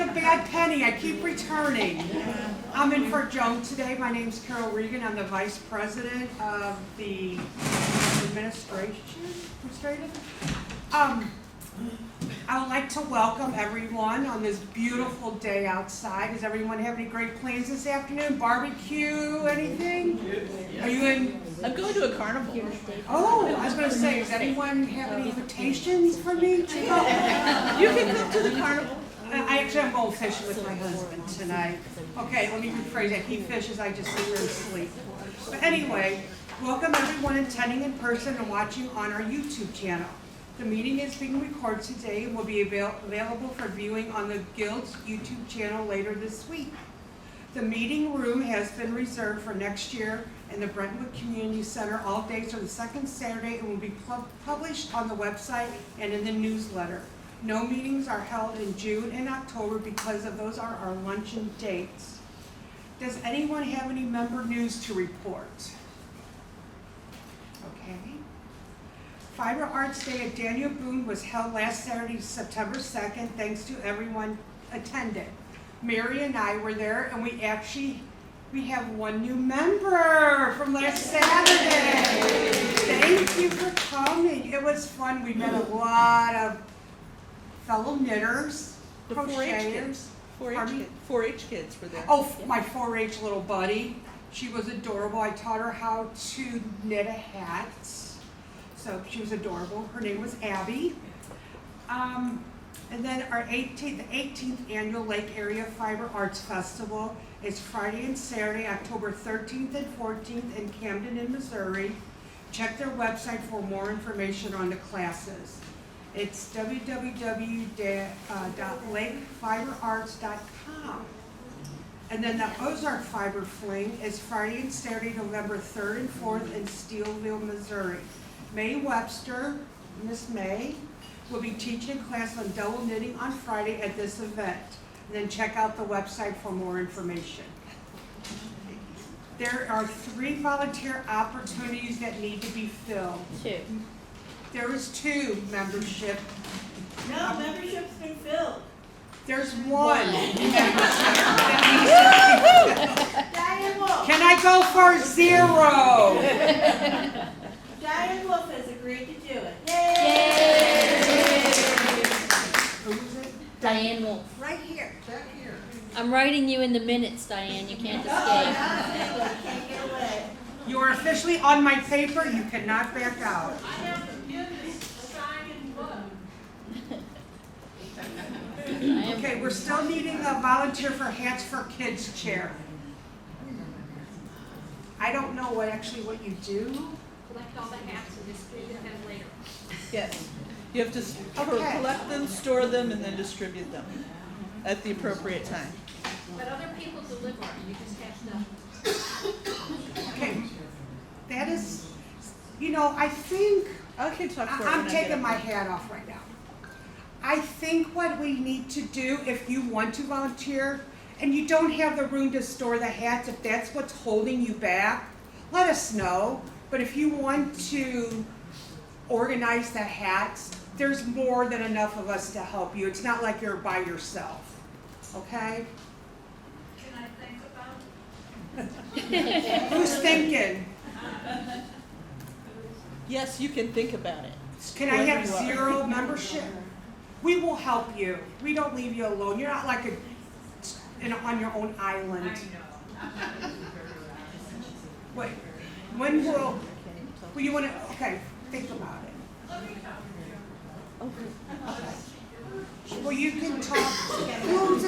a bad penny. I keep returning. I'm in for Joan today. My name's Carol Regan. I'm the Vice President of the Administrative. I would like to welcome everyone on this beautiful day outside. Does everyone have any great plans this afternoon? Barbecue, anything? Are you in? I'm going to a carnival. Oh, I was going to say, does anyone have any invitations for me to go? You can come to the carnival. I'm going fishing with my husband tonight. Okay, let me rephrase that. He fishes, I just sit here and sleep. But anyway, welcome everyone attending in person and watching on our YouTube channel. The meeting is being recorded today and will be available for viewing on the Guild's YouTube channel later this week. The meeting room has been reserved for next year in the Brentwood Community Center. All dates are the second Saturday and will be published on the website and in the newsletter. No meetings are held in June and October because of those are our luncheon dates. Does anyone have any member news to report? Okay. Fiber Arts Day at Daniel Boone was held last Saturday, September 2nd. Thanks to everyone attended. Mary and I were there, and we have one new member from last Saturday. Thank you for coming. It was fun. We met a lot of fellow knitters, The 4-H kids. 4-H kids were there. Oh, my 4-H little buddy. She was adorable. I taught her how to knit a hat. So she was adorable. Her name was Abby. And then our 18th annual Lake Area Fiber Arts Festival is Friday and Saturday, October 13th and 14th in Camden in Missouri. Check their website for more information on the classes. It's www.lakefiberarts.com. And then the Ozark Fiber Fling is Friday and Saturday, November 3rd and 4th in Steelville, Missouri. May Webster, Miss May, will be teaching class on double knitting on Friday at this event. And then check out the website for more information. There are 3 volunteer opportunities that need to be filled. 2. There is 2 membership. No, membership's been filled. There's 1 membership that needs to be filled. Diane Wolf. Can I go for 0? Diane Wolf has agreed to do it. Yay! Who is it? Diane Wolf. Right here, back here. I'm writing you in the minutes, Diane. You can't escape. Can't get away. You are officially on my paper. You cannot back out. I have to give this signed book. Okay, we're still needing a volunteer for Hats for Kids chair. I don't know what you do. Collect all the hats and distribute them later. Yes. You have to Okay. collect them, store them, and then distribute them at the appropriate time. But other people deliver, you just have to. Okay, that is, I think, I can talk for it I'm when I get taking up. my hat off right now. I think what we need to do, if you want to volunteer, and you don't have the room to store the hats, if that's what's holding you back, let us know. But if you want to organize the hats, there's more than enough of us to help you. It's not like you're by yourself, okay? Can I think about it? Who's thinking? Yes, you can think about it. Can I have Wherever you are. 0 membership? We will help you. We don't leave you alone. You're not like on your own island. Wait, when will you want to, okay, think about it. Well, you can talk, who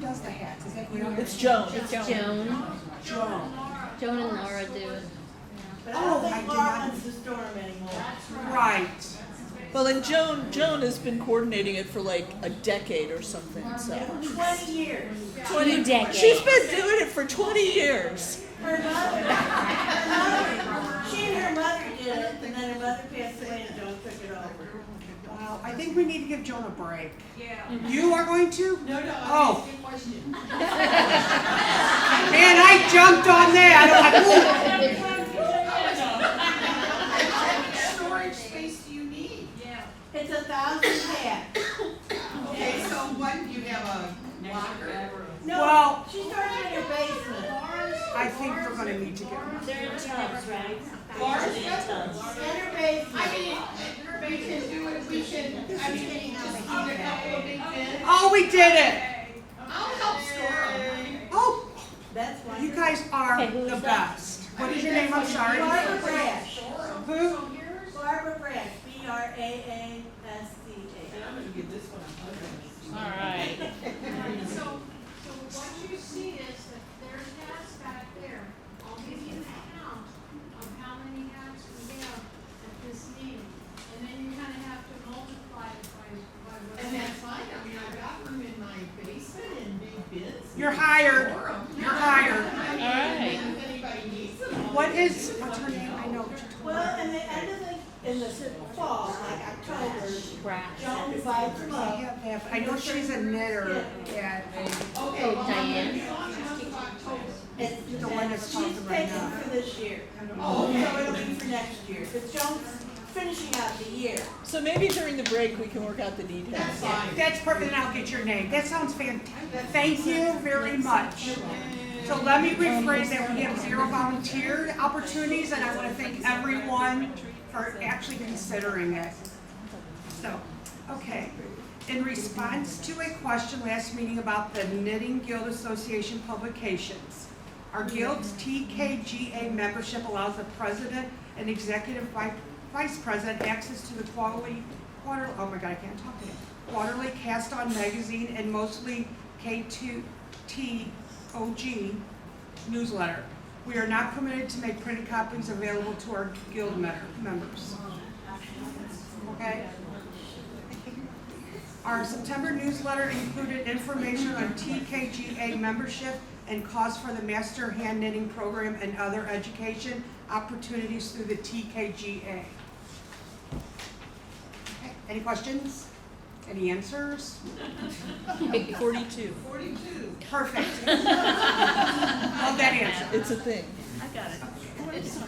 does the hats? Is that you? It's Joan. It's Joan. Joan. Joan and Laura do it. But Oh, I don't I think did Laura not- wants to store them anymore. Right. Well, and Joan has been coordinating it for like a decade or something. So 20 years. 2 decades. she's been doing it for 20 years. Her mother, she and her mother did it, and then her mother passed away and Joan took it over. Wow, I think we need to give Joan a break. Yeah. You are going to? No, Oh. Man, I jumped on that. Storage space do you need? Yeah. It's 1,000 hats. And Okay, so what, you have a locker? No, Well- she started in her basement. I think we're gonna need to get one. They're in tubs, right? Laura's In her basement. I mean, we can do it, we can, I mean, just need a couple of big bins. Oh, we did it! I'll help store them. Oh, That's why. you guys are Okay, who the is that? best. What is your name? I'm sorry. Barbara Brash. Who? Barbara Brash, B-R-A-A-S-C-A. I'm gonna give this one a hug. Alright. So what you see is that there's hats back there. I'll give you the count of how many hats we have at this meeting. And then you kind of have to multiply it by what. And that's fine, I mean, I've got room in my basement and big bins. You're hired. Store 'em. You're hired. Alright. If anybody needs them. What's her name? I know what you're talking Well, about. in the end of in the fall, like October, Brash. Joan divides them I up. I know she's a knitter at Okay, Oh, well, Diane. as long as it's October. The one that's She's talking right taking now. for this year. Oh, okay. So it'll be for next year, but Joan's finishing out the year. So maybe during the break, we can work out the details. That's fine. That's perfect, and I'll get your name. That sounds fantastic. Thank you very much. So let me rephrase that. We have 0 volunteer opportunities, and I want to thank everyone for actually considering it. So, okay. In response to a question last meeting about the Knitting Guild Association publications, our guild's TKGA membership allows the president and executive vice president access to the quarterly Cast On magazine and mostly K2TOG newsletter. We are not permitted to make printed copies available to our guild members. Okay? Our September newsletter included information on TKGA membership and costs for the Master Hand Knitting Program and other education opportunities through the TKGA. Okay, any questions? Any answers? 42. 42. Perfect. Love that answer. It's a thing.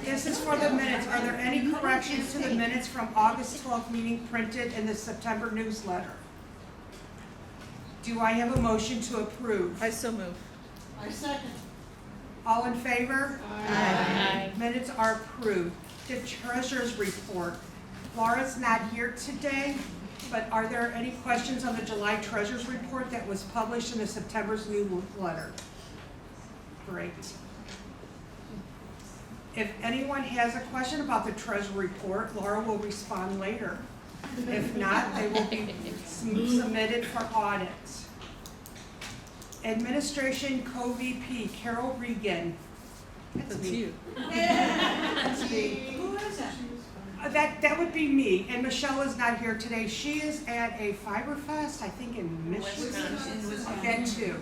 This is for the minutes. Are there any corrections to the minutes from August 12th meeting printed in the September newsletter? Do I have a motion to approve? I so move. I second. All in favor? Aye. Minutes are approved. The treasurer's report. Laura's not here today, but are there any questions on the July treasurer's report that was published in the September's newsletter? Great. If anyone has a question about the treasurer report, Laura will respond later. If not, they will be submitted for audit. Administration co-VP, Carol Regan. That's you. That's me. Who is that? That would be me, and Michelle is not here today. She is at a Fiber Fest, I think in Michigan. That too.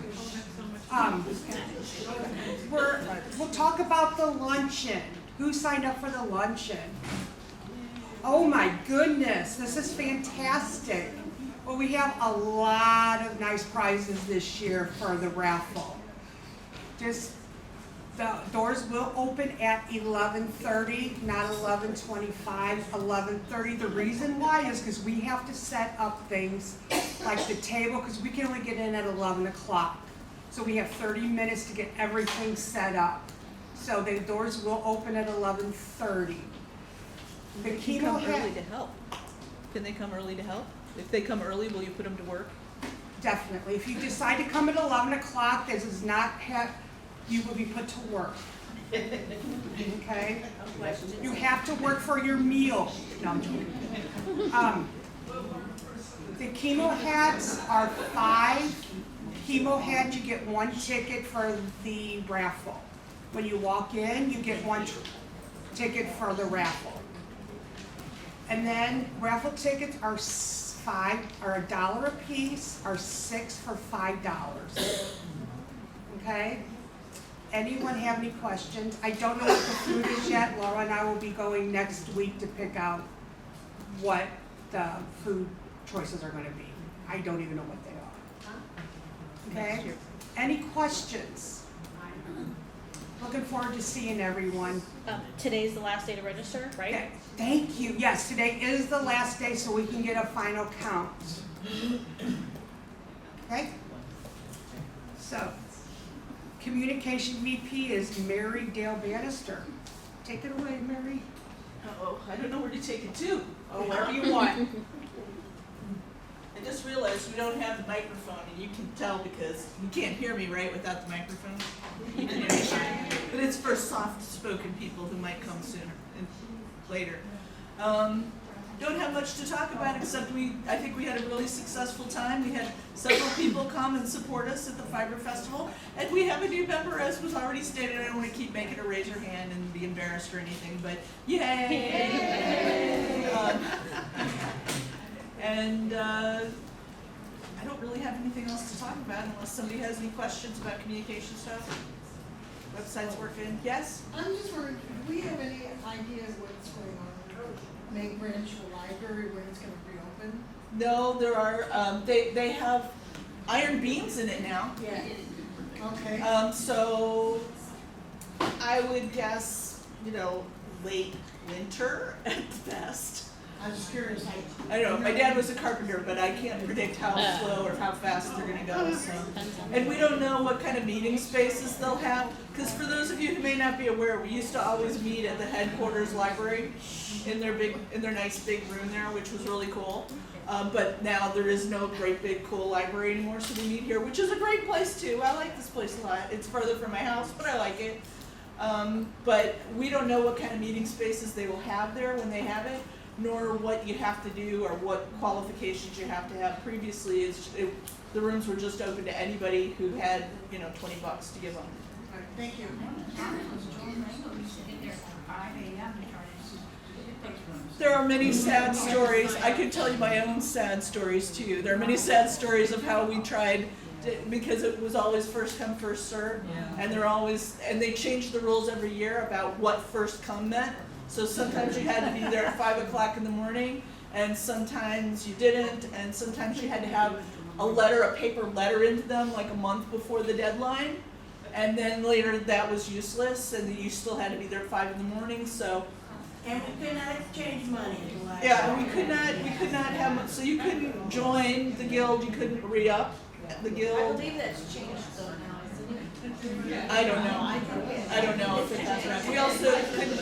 We'll talk about the luncheon. Who signed up for the luncheon? Oh my goodness, this is fantastic. Well, we have a lot of nice prizes this year for the raffle. The doors will open at 11:30, not 11:25, 11:30. The reason why is because we have to set up things like the table, because we can only get in at 11 o'clock. So we have 30 minutes to get everything set up. So the doors will open at 11:30. The Can chemo come early hat, to help. Can they come early to help? If they come early, will you put them to work? definitely. If you decide to come at 11 o'clock, this is not, you will be put to work. Okay? You have to work for your meal. No, I'm joking. The chemo hats are 5 chemo hats. You get 1 ticket for the raffle. When you walk in, you get 1 ticket for the raffle. And then raffle tickets are $1 a piece, are 6 for $5. Okay? Anyone have any questions? I don't know what the food is yet. Laura and I will be going next week to pick out what the food choices are gonna be. I don't even know what they are. Okay? Any questions? Looking forward to seeing everyone. Today's the last day to register, right? Okay, thank you. Yes, today is the last day so we can get a final count. Okay? So, Communication VP is Mary Dale Bannister. Take it away, Mary. Uh-oh, I don't know where to take it to, or wherever you want. I just realized we don't have the microphone, and you can tell because you can't hear me, right, without the microphone? You can hear me. But it's for soft-spoken people who might come sooner and later. Don't have much to talk about except I think we had a really successful time. We had several people come and support us at the Fiber Festival. And we have a new member, as was already stated. I don't want to keep making her raise her hand and be embarrassed or anything, but yay! I don't really have anything else to talk about unless somebody has any questions about communication stuff. Website's working. Yes? I'm just wondering, do we have any idea what's going on with Meg Branch Library, when it's gonna reopen? No, there are, they have iron beams in it now. Yeah. Okay. So I would guess, late winter at the best. I was curious. I don't know, my dad was a carpenter, but I can't predict how slow or how fast they're gonna go, so. And we don't know what kind of meeting spaces they'll have, because for those of you who may not be aware, we used to always meet at the headquarters library in their nice big room there, which was really cool. But now there is no great big cool library anymore, so we meet here, which is a great place too. I like this place a lot. It's further from my house, but I like it. But we don't know what kind of meeting spaces they will have there when they have it, nor what you have to do or what qualifications you have to have. Previously, the rooms were just open to anybody who had, $20 to give them. Thank you. There are many sad stories. I can tell you my own sad stories too. There are many sad stories of how we tried because it was always first come, first served. And and they changed the rules every year about what first come meant. So sometimes you had to be there at 5 o'clock in the morning, and sometimes you didn't, and sometimes you had to have a paper letter into them like a month before the deadline. And then later that was useless, and you still had to be there at 5 in the morning, so. And we could not exchange money to like. Yeah, we could not have, so you couldn't join the guild, you couldn't re-up the guild. I believe that's changed though now, isn't it? I don't know if it has that. We also couldn't,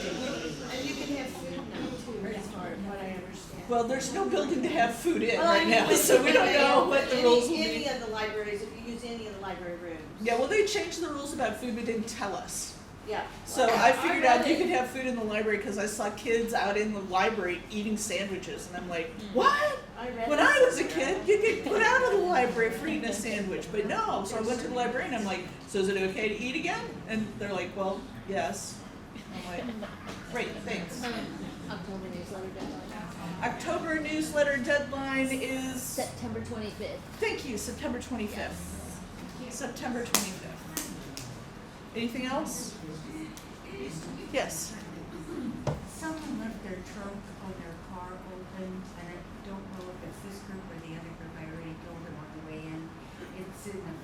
And you can have food now too, as far as what I understand. well, there's no building to have food in Well, I right mean, now, but so we don't know what the rules will Any be. of the libraries, if you use any of the library rooms. Yeah, well, they changed the rules about food, but didn't tell us. Yeah. So I figured out you could have food in the library because I saw kids out in the library eating sandwiches, and I'm like, what? When I was a kid, you get put out of the library for eating a sandwich, but no. So I went to the librarian, I'm like, so is it okay to eat again? And they're like, well, yes. I'm like, great, thanks. October newsletter deadline. October newsletter deadline is, September 25th. thank you, September 25th. September 25th. Anything else? Yes. Someone left their trunk on their car open, and I don't know if it's this group or the other group, I already told them on the way in. It's in the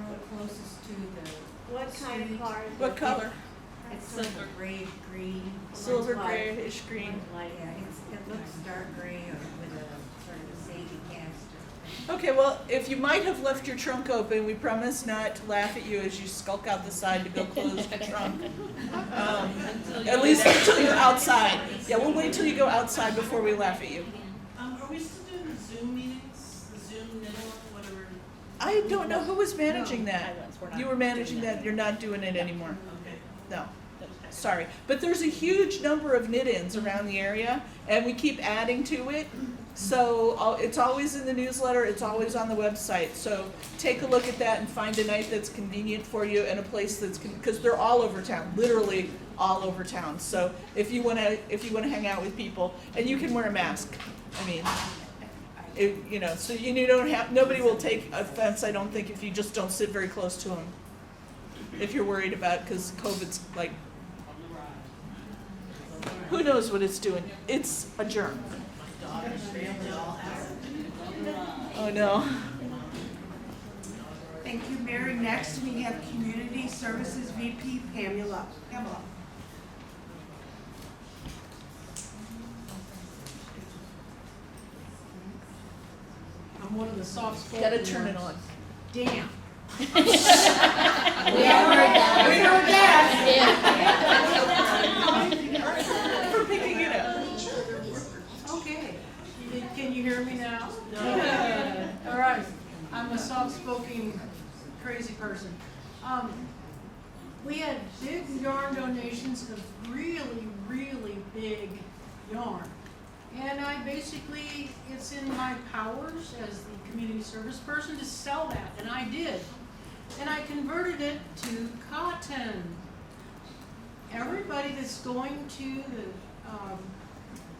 road closest to the. What kind of car? is What it? color? It's sort of a grayish green. Silver Light. grayish green. Yeah, it looks dark gray or with a sort of a sagey cast. Okay, well, if you might have left your trunk open, we promise not to laugh at you as you skulk out the side to go close the trunk. At least until you're outside. Yeah, we'll wait till you go outside before we laugh at you. Are we still doing the Zoom meetings, the Zoom middle, whatever? I don't know who was managing that. We're not You were managing that, you're not doing it anymore. Okay. No, sorry. But there's a huge number of knit-ins around the area, and we keep adding to it. So it's always in the newsletter, it's always on the website. So take a look at that and find a night that's convenient for you and a place that's, because they're all over town, literally all over town. So if you wanna hang out with people, and you can wear a mask. I mean, so you don't have, nobody will take offense, I don't think, if you just don't sit very close to them. If you're worried about, because COVID's like, who knows what it's doing? It's a germ. Oh no. Thank you, Mary. Next, we have Community Services VP Pamela. I'm one of the the soft spoken. Gotta turn it ones. on. Damn. We all heard that. We heard that. For picking it up. Okay. Can you hear me now? Good. All right. I'm a soft-spoken, crazy person. We had big yarn donations of really, really big yarn. And I basically, it's in my powers as the community service person to sell that, and I did. And I converted it to cotton. Everybody that's going to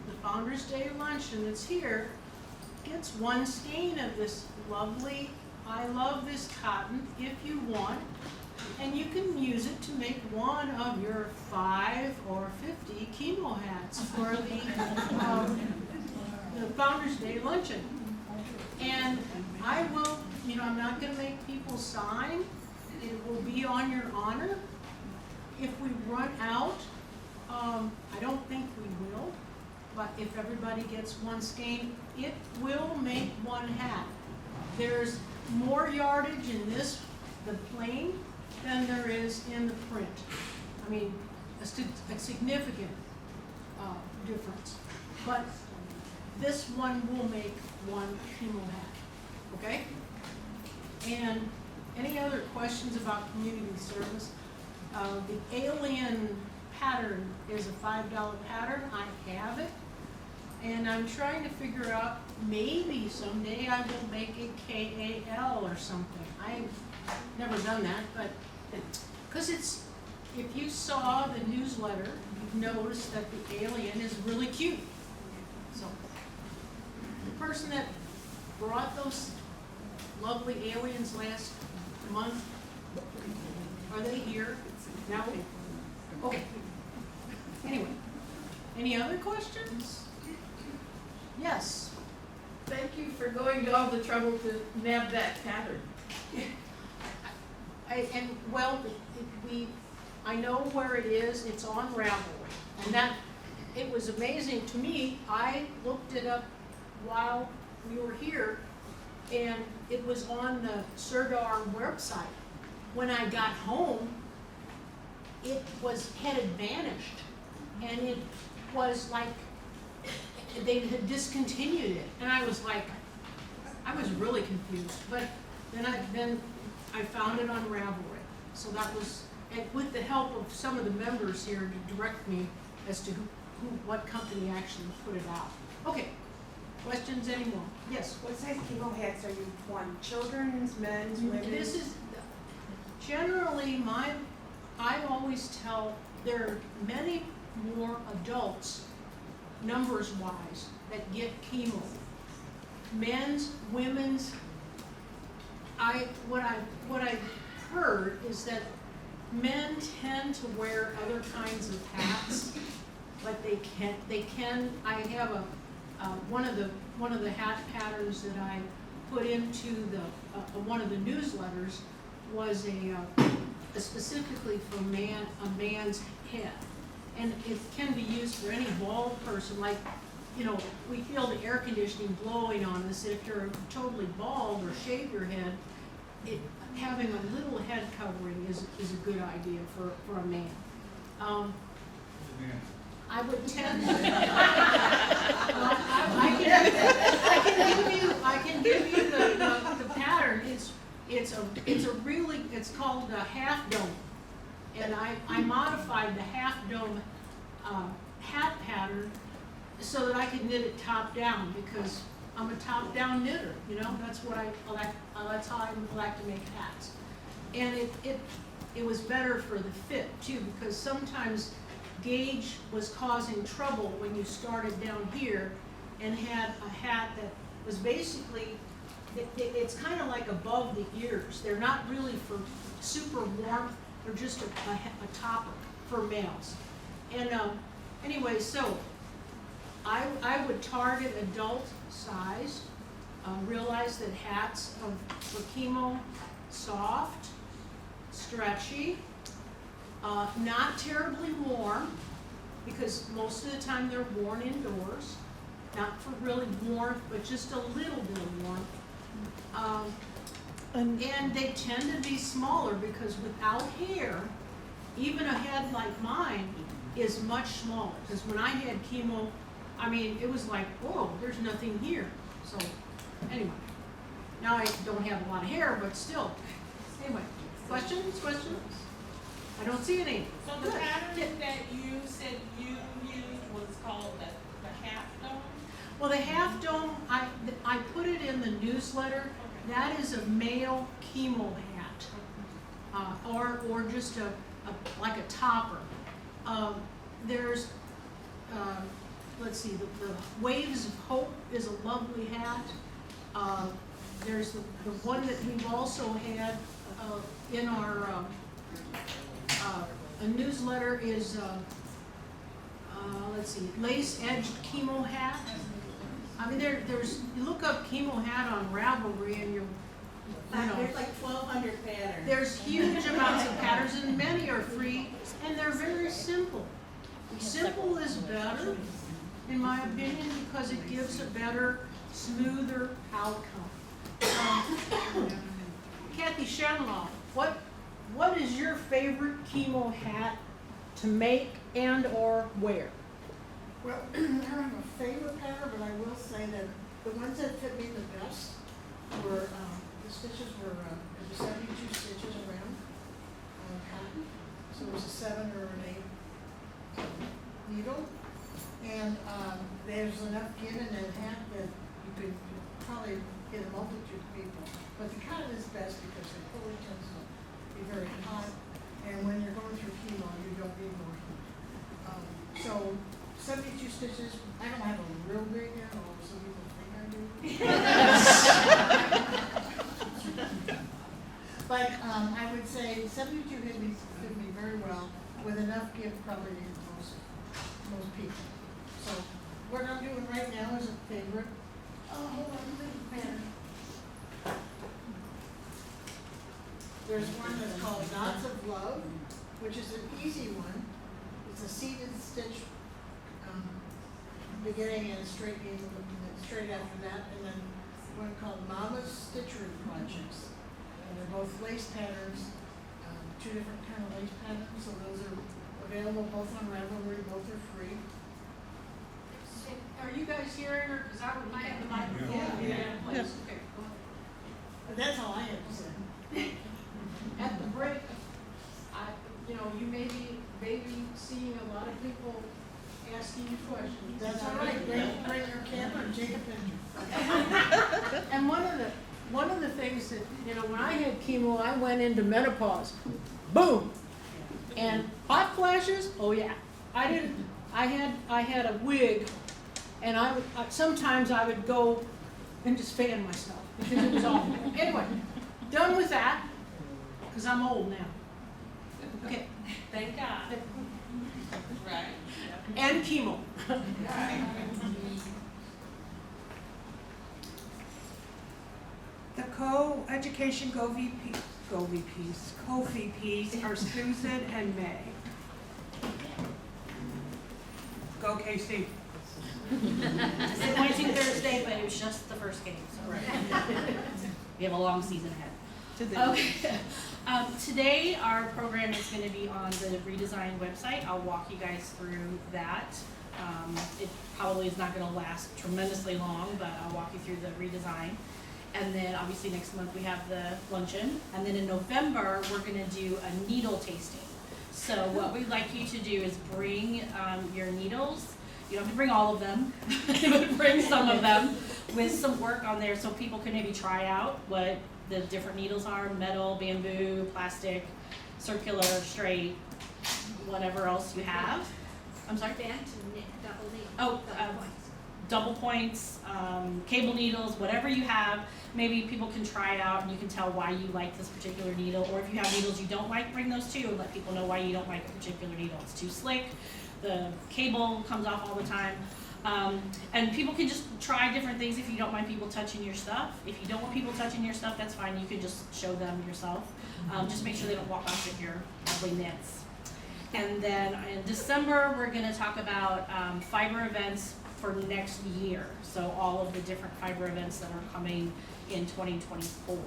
the Founders Day luncheon that's here gets one skein of this lovely, I love this cotton if you want, and you can use it to make one of your 5 or 50 chemo hats for the Founders Day luncheon. And I will, I'm not gonna make people sign. It will be on your honor. If we run out, I don't think we will, but if everybody gets one skein, it will make one hat. There's more yardage in the plain, than there is in the print. I mean, a significant difference. But this one will make one chemo hat, okay? And any other questions about community service? The alien pattern is a $5 pattern. I have it. And I'm trying to figure out, maybe someday I will make a KAL or something. I've never done that, but, because if you saw the newsletter, you've noticed that the alien is really cute. So, the person that brought those lovely aliens last month, are they here now? Okay. Anyway, any other questions? Yes. Thank you for going to all the trouble to nab that pattern. I know where it is. It's on Ravelry, and that it was amazing to me. I looked it up while we were here, and it was on the Serdar website. When I got home, it had vanished, and it was like they had discontinued it, and I was really confused. But then I found it on Ravelry, so that was, and with the help of some of the members here to direct me as to what company actually put it out. Okay, questions anymore? Yes. What size chemo hats are you wanting? Children's, men's, women's? This is generally I always tell there are many more adults, numbers wise, that get chemo. Men's, women's. What I've heard is that men tend to wear other kinds of hats, but they can. I have one of the hat patterns that I put into one of the newsletters was a specifically for a man's head, and it can be used for any bald person. Like, we feel the air conditioning blowing on us. If you're totally bald or shave your head, having a little head covering is a good idea for a man. I would tend to. I can give you the pattern. It's called a half dome, and I modified the half dome hat pattern so that I could knit it top down, because I'm a top down knitter. That's what I like. That's how I like to make hats, and it was better for the fit too, because sometimes gauge was causing trouble when you started down here and had a hat that was basically, it's kind of like above the ears. They're not really for super warmth, they're just a topper for males. And anyway, so I would target adult size, realize that hats for chemo, soft, stretchy, not terribly warm, because most of the time they're worn indoors, not for really warmth, but just a little bit of warmth. And they tend to be smaller because without hair, even a head like mine is much smaller. Because when I had chemo, I mean, it was like, whoa, there's nothing here. So, anyway, now I don't have a lot of hair, but still. Anyway, questions? I don't see any. So the pattern that you said you used was called the half dome? Well, the half dome, I put it in the newsletter. That is a male chemo hat, or just like a topper. There's, let's see, the Waves of Hope is a lovely hat. There's the one that we've also had in our a newsletter is, let's see, lace-edged chemo hat. I mean, there's, you look up chemo hat on Ravelry and you know. There's like 1,200 patterns. There's huge amounts of patterns and many are free and they're very simple. Simple is better, in my opinion, because it gives a better, smoother outcome. Kathy Shanloff, what is your favorite chemo hat to make and or wear? Well, I don't have a favorite pattern, but I will say that the ones that fit me the best were, the stitches were, it was 72 stitches around cotton. So it was a 7 or an 8 needle. And there's enough give in that hat that you could probably get a multitude of people. But the cotton is best because it fully tends to be very hot. And when you're going through chemo, you don't need more heat. So 72 stitches. I don't have a real big one, although some people think I do. But I would say 72 fit me very well, with enough give probably to most people. So what I'm doing right now is a favorite. Oh, hold on, a pattern. There's one that's called Knots of Love, which is an easy one. It's a seated stitch beginning and straight after that, and then one called Mama's Stitchery Projects. And they're both lace patterns, 2 different kind of lace patterns, so those are available both on Ravelry, both are free. Are you guys hearing her? Because I would have the microphone. Yeah. Okay, go ahead. But that's all I have to say. At the break, you may be seeing a lot of people asking you questions. That's all right, bring your camera and take a picture. And one of the things that, when I had chemo, I went into menopause. Boom! And hot flashes, oh yeah. I had a wig, and sometimes I would go and just fan myself because it was awful. Anyway, done with that, because I'm old now. Okay. Thank God. Right. And chemo. The co-education co-VPs are Susan and May. Go Casey. Disappointing Thursday, but it was just the first game, so we have a long season ahead. Okay. Today our program is going to be on the redesigned website. I'll walk you guys through that. It probably is not going to last tremendously long, but I'll walk you through the redesign. And then obviously next month we have the luncheon. And then in November we're going to do a needle tasting. So what we'd like you to do is bring your needles. You don't have to bring all of them, but bring some of them with some work on there so people can maybe try out what the different needles are: metal, bamboo, plastic, circular, straight, whatever else you have. I'm sorry? Double points, cable needles, whatever you have. Maybe people can try it out and you can tell why you like this particular needle. Or if you have needles you don't like, bring those too and let people know why you don't like a particular needle. It's too slick, the cable comes off all the time. And people can just try different things if you don't mind people touching your stuff. If you don't want people touching your stuff, that's fine. You can just show them yourself. Just make sure they don't walk off with your ugly mitts. And then in December, we're going to talk about fiber events for next year. So all of the different fiber events that are coming in 2024.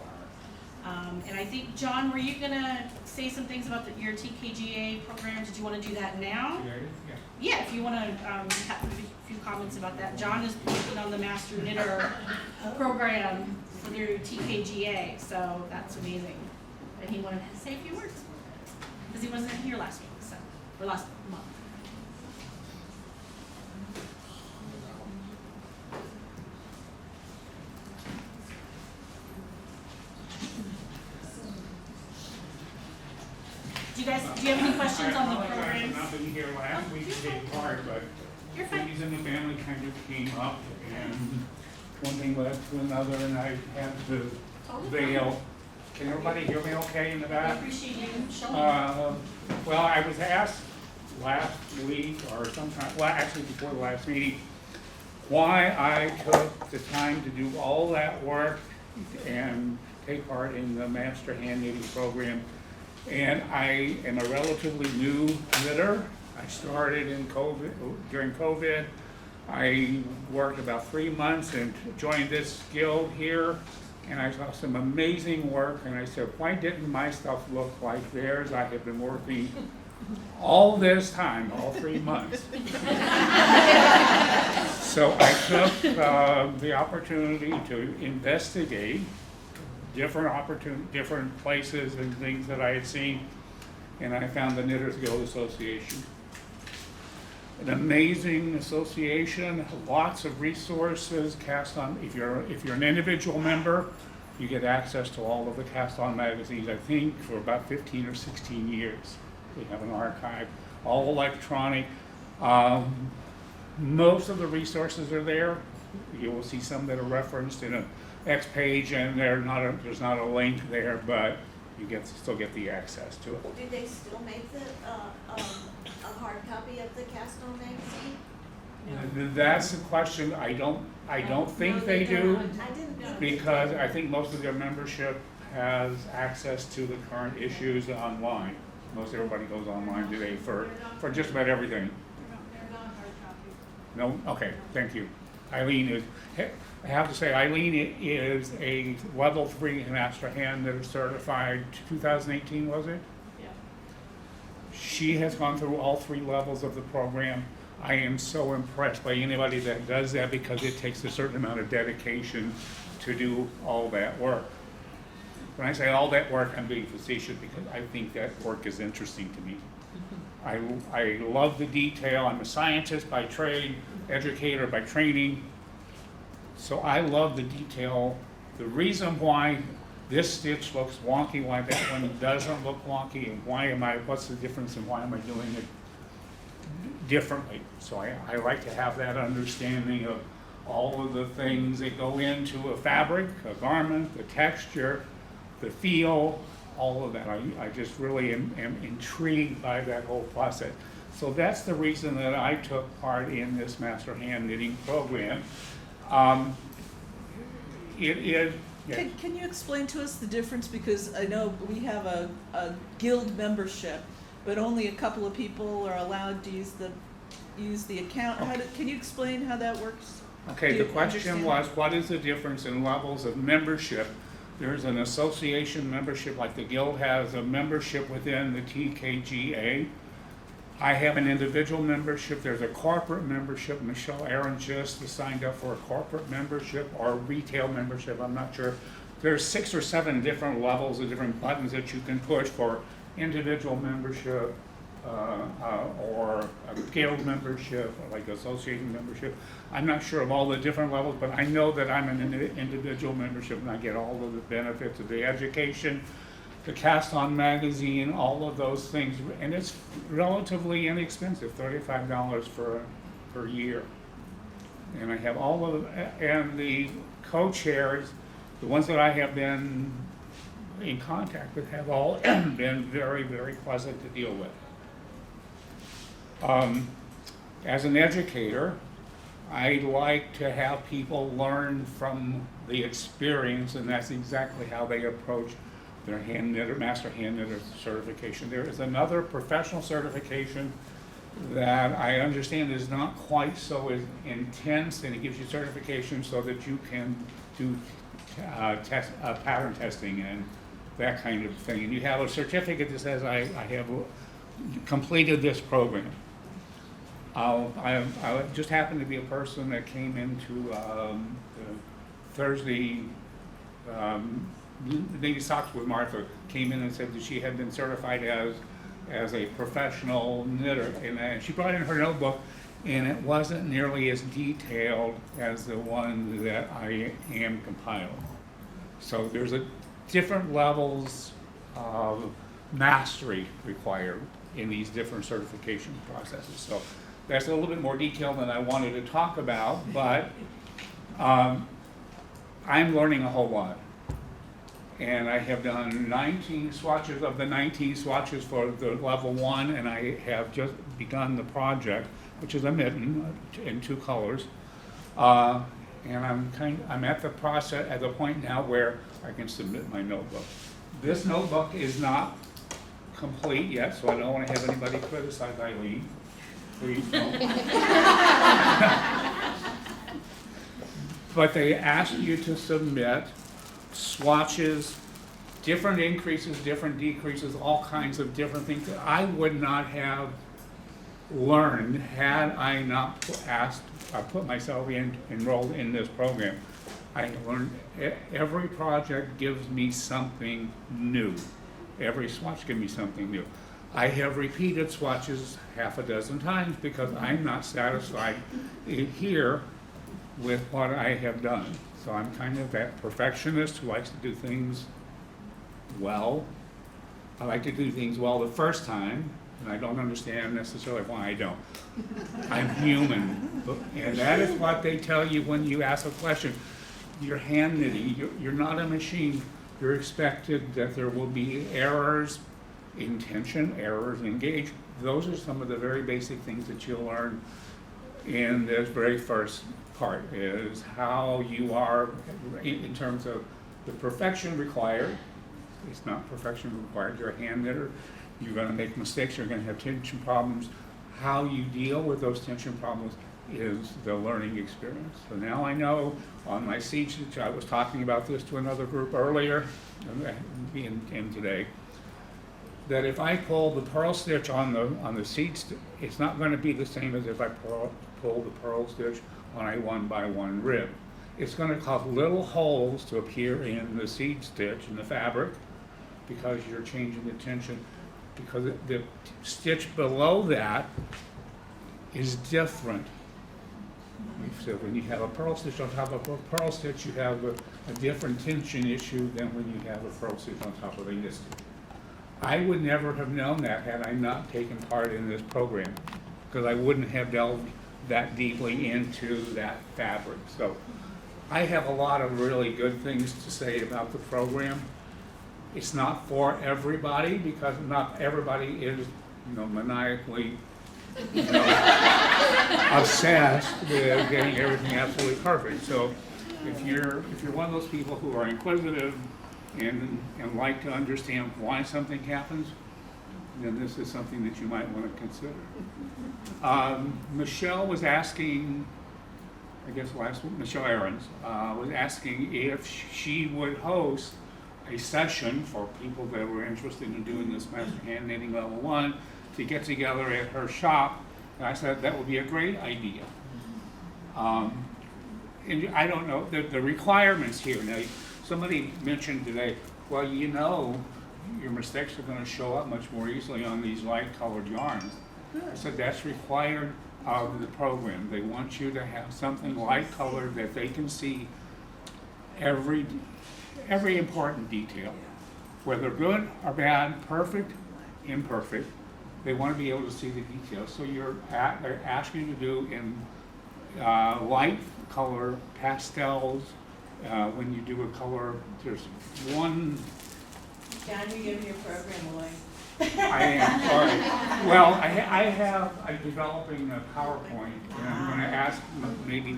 And I think, John, were you gonna say some things about your TKGA program? Did you wanna do that now? Yeah, if you wanna, have a few comments about that. John is working on the Master Knitter program for their TKGA, so that's amazing. And he wanted to say a few words, because he wasn't here last week, so, or last month. Do you have any questions on the programs? I've not been here last week to take part, but You're fine. things in the family kind of came up, and one thing led to another, and I had to bail. Can everybody hear me okay in the I back? appreciate you showing. Well, I was asked last week, or sometime, well, actually before the last meeting, why I took the time to do all that work and take part in the Master Hand Knitting program. And I am a relatively new knitter. I started during COVID. I worked about 3 months and joined this guild here, and I saw some amazing work, and I said, why didn't my stuff look like theirs? I have been working all this time, all 3 months. So I took the opportunity to investigate different places and things that I had seen, and I found the Knitters Guild Association. An amazing association, lots of resources, cast on, if you're an individual member, you get access to all of the cast on magazines, I think for about 15 or 16 years. We have an archive, all electronic. Most of the resources are there. You will see some that are referenced in an X page, and there's not a link there, but you still get the access to it. Do they still make a hard copy of the cast on magazine? That's the question. I don't think they do, I didn't know. because I think most of their membership has access to the current issues online. Most everybody goes online today for just about everything. They're not hard copy. No? Okay, thank you. I have to say, Eileen is a level 3 Master Hand Knitter certified, 2018 was it? Yeah. She has gone through all 3 levels of the program. I am so impressed by anybody that does that, because it takes a certain amount of dedication to do all that work. When I say all that work, I'm being facetious, because I think that work is interesting to me. I love the detail. I'm a scientist by trade, educator by training. So I love the detail. The reason why this stitch looks wonky, why that one doesn't look wonky, and what's the difference, and why am I doing it differently? So I like to have that understanding of all of the things that go into a fabric, a garment, the texture, the feel, all of that. I just really am intrigued by that whole process. So that's the reason that I took part in this Master Hand Knitting program. Yeah. Can you explain to us the difference, because I know we have a guild membership, but only a couple of people are allowed to use the account. Can you explain how that works? Okay, the question was, what is the difference in levels of membership? There's an association membership, like the Guild has a membership within the TKGA. I have an individual membership. There's a corporate membership. Michelle Aaron just signed up for a corporate membership or retail membership. I'm not sure. There's 6 or 7 different levels of different buttons that you can push for individual membership, or a guild membership, like association membership. I'm not sure of all the different levels, but I know that I'm an individual membership, and I get all of the benefits of the education, the cast-on magazine, all of those things, and it's relatively inexpensive, $35 per year. And I have all of and the co-chairs, the ones that I have been in contact with, have all been very, very pleasant to deal with. As an educator, I like to have people learn from the experience, and that's exactly how they approach their Master Hand Knitter certification. There is another professional certification that I understand is not quite so intense, and it gives you certification so that you can do pattern testing and that kind of thing. And you have a certificate that says I have completed this program. I just happened to be a person that came into Thursday. The lady talked with Martha, came in and said that she had been certified as a professional knitter, and she brought in her notebook, and it wasn't nearly as detailed as the one that I am compiling. So there's different levels of mastery required in these different certification processes. So that's a little bit more detail than I wanted to talk about, but I'm learning a whole lot. And I have done 19 swatches of the 19 swatches for the level 1, and I have just begun the project, which is a mitten in 2 colors. And I'm at the point now where I can submit my notebook. This notebook is not complete yet, so I don't want to have anybody criticize Eileen. Please don't. But they ask you to submit swatches, different increases, different decreases, all kinds of different things that I would not have learned had I not put myself enrolled in this program. I learned every project gives me something new. Every swatch gives me something new. I have repeated swatches half a dozen times because I'm not satisfied here with what I have done. So I'm kind of that perfectionist who likes to do things well. I like to do things well the first time, and I don't understand necessarily why I don't. I'm human, and that is what they tell you when you ask a question. You're hand knitting, you're not a machine. You're expected that there will be errors in tension, errors in gauge. Those are some of the very basic things that you'll learn in this very first part, is how you are in terms of the perfection required. It's not perfection required. You're a hand knitter. You're going to make mistakes. You're going to have tension problems. How you deal with those tension problems is the learning experience. So now I know on my seed stitch, I was talking about this to another group earlier and today, that if I pull the purl stitch on the seed stitch, it's not going to be the same as if I pull the purl stitch on a 1x1 rib. It's going to cause little holes to appear in the seed stitch in the fabric because you're changing the tension, because the stitch below that is different. So when you have a purl stitch on top of a purl stitch, you have a different tension issue than when you have a purl stitch on top of a knit stitch. I would never have known that had I not taken part in this program, because I wouldn't have delved that deeply into that fabric. So I have a lot of really good things to say about the program. It's not for everybody, because not everybody is, maniacally, obsessed with getting everything absolutely perfect. So if you're one of those people who are inquisitive and like to understand why something happens, then this is something that you might want to consider. Michelle was asking, Michelle Ahrens was asking if she would host a session for people that were interested in doing this Master Hand Knitting Level 1 to get together at her shop. And I said that would be a great idea. And I don't know, the requirements here. Now, somebody mentioned today, well, your mistakes are going to show up much more easily on these light colored yarns. I said that's required of the program. They want you to have something light colored that they can see every important detail, whether good or bad, perfect, imperfect. They want to be able to see the details. So they're asking you to do in light color pastels. When you do a color, there's one. John, you give me your program away. I am sorry. Well, I'm developing a PowerPoint, and I'm going to ask maybe